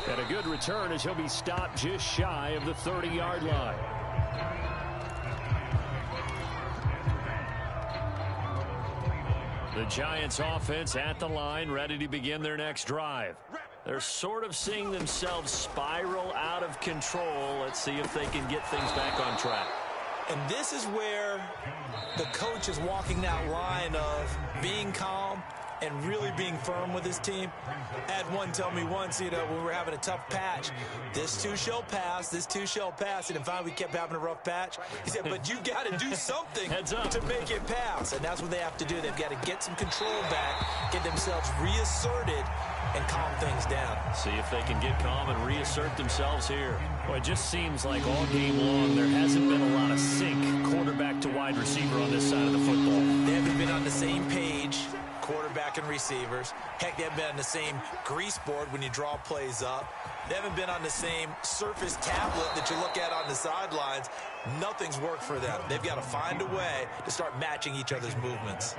And a good return as he'll be stopped just shy of the 30-yard line. The Giants offense at the line, ready to begin their next drive. They're sort of seeing themselves spiral out of control. Let's see if they can get things back on track. And this is where the coach is walking that line of being calm and really being firm with his team. I had one tell me once, when we were having a tough patch, this too shall pass, this too shall pass. And finally we kept having a rough patch. He said, but you got to do something to make it pass. And that's what they have to do. They've got to get some control back, get themselves reasserted, and calm things down. See if they can get calm and reassert themselves here. Well, it just seems like all game long there hasn't been a lot of sync quarterback to wide receiver on this side of the football. They haven't been on the same page, quarterback and receivers. Heck, they haven't been on the same grease board when you draw plays up. They haven't been on the same surface tablet that you look at on the sidelines. Nothing's worked for them. They've got to find a way to start matching each other's movements.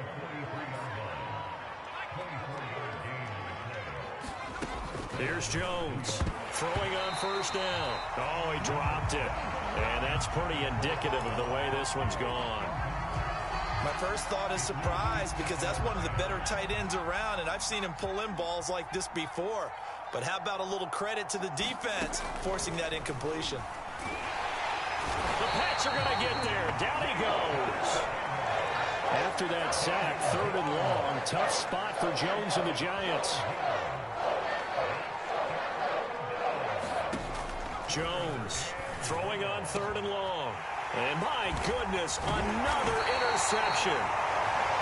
Here's Jones throwing on first down. Oh, he dropped it. And that's pretty indicative of the way this one's gone. My first thought is surprise because that's one of the better tight ends around, and I've seen him pull in balls like this before. But how about a little credit to the defense forcing that incompletion? The Pats are going to get there. Down he goes. After that sack, 3rd and long. Tough spot for Jones and the Giants. Jones throwing on 3rd and long. And my goodness, another interception.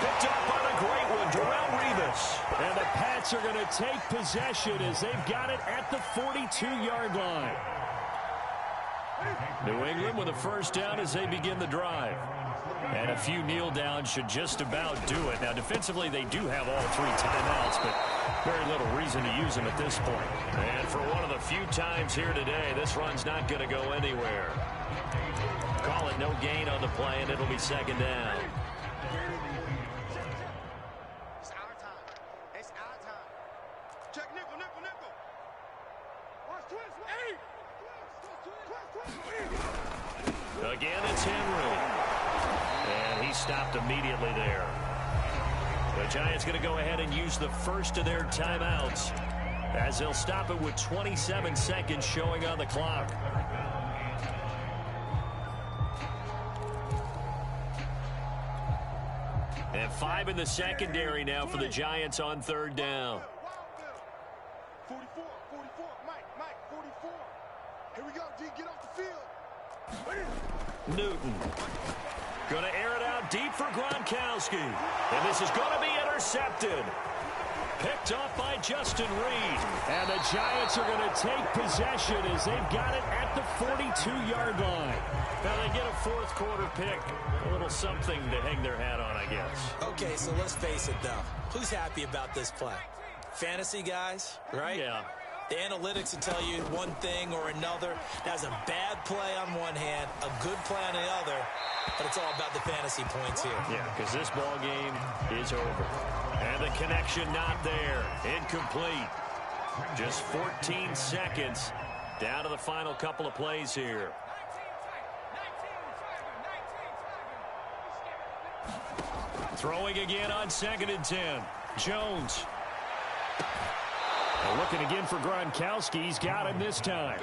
Picked up on a great one, Darrelle Revis. And the Pats are going to take possession as they've got it at the 42-yard line. New England with a first down as they begin the drive. And a few kneel downs should just about do it. Now, defensively, they do have all 3 timeouts, but very little reason to use them at this point. And for one of the few times here today, this run's not going to go anywhere. Call it no gain on the play, and it'll be 2nd down. It's our time. It's our time. Check nickel, nickel, nickel. Watch twist. Hey! Again, it's Henry. And he stopped immediately there. The Giants going to go ahead and use the first of their timeouts as they'll stop it with 27 seconds showing on the clock. And 5 in the secondary now for the Giants on 3rd down. 44, 44, Mike, 44. Here we go, D, get off the field. Newton going to air it out deep for Gronkowski. And this is going to be intercepted. Picked off by Justin Reed. And the Giants are going to take possession as they've got it at the 42-yard line. Now they get a 4th quarter pick. A little something to hang their hat on, I guess. Okay, so let's face it, though. Who's happy about this play? Fantasy guys, right? Yeah. The analytics will tell you one thing or another. That's a bad play on one hand, a good play on the other, but it's all about the fantasy points here. Yeah, because this ball game is over. And the connection not there. Incomplete. Just 14 seconds down to the final couple of plays here. Throwing again on 2nd and 10. Jones. Looking again for Gronkowski. He's got him this time.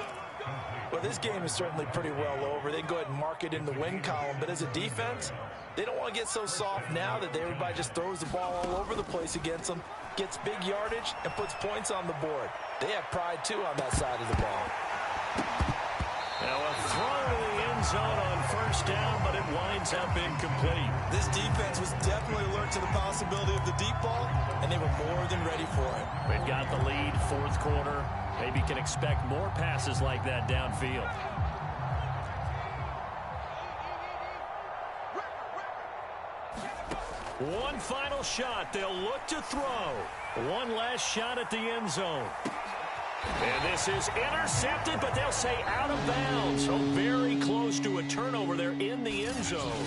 Well, this game is certainly pretty well over. They can go ahead and mark it in the win column. But as a defense, they don't want to get so soft now that everybody just throws the ball all over the place against them, gets big yardage, and puts points on the board. They have pride, too, on that side of the ball. Now a throw to the end zone on 1st down, but it winds up incomplete. This defense was definitely alert to the possibility of the deep ball, and they were more than ready for it. They've got the lead, 4th quarter. Maybe can expect more passes like that downfield. One final shot. They'll look to throw. One last shot at the end zone. And this is intercepted, but they'll say out of bounds. So very close to a turnover there in the end zone.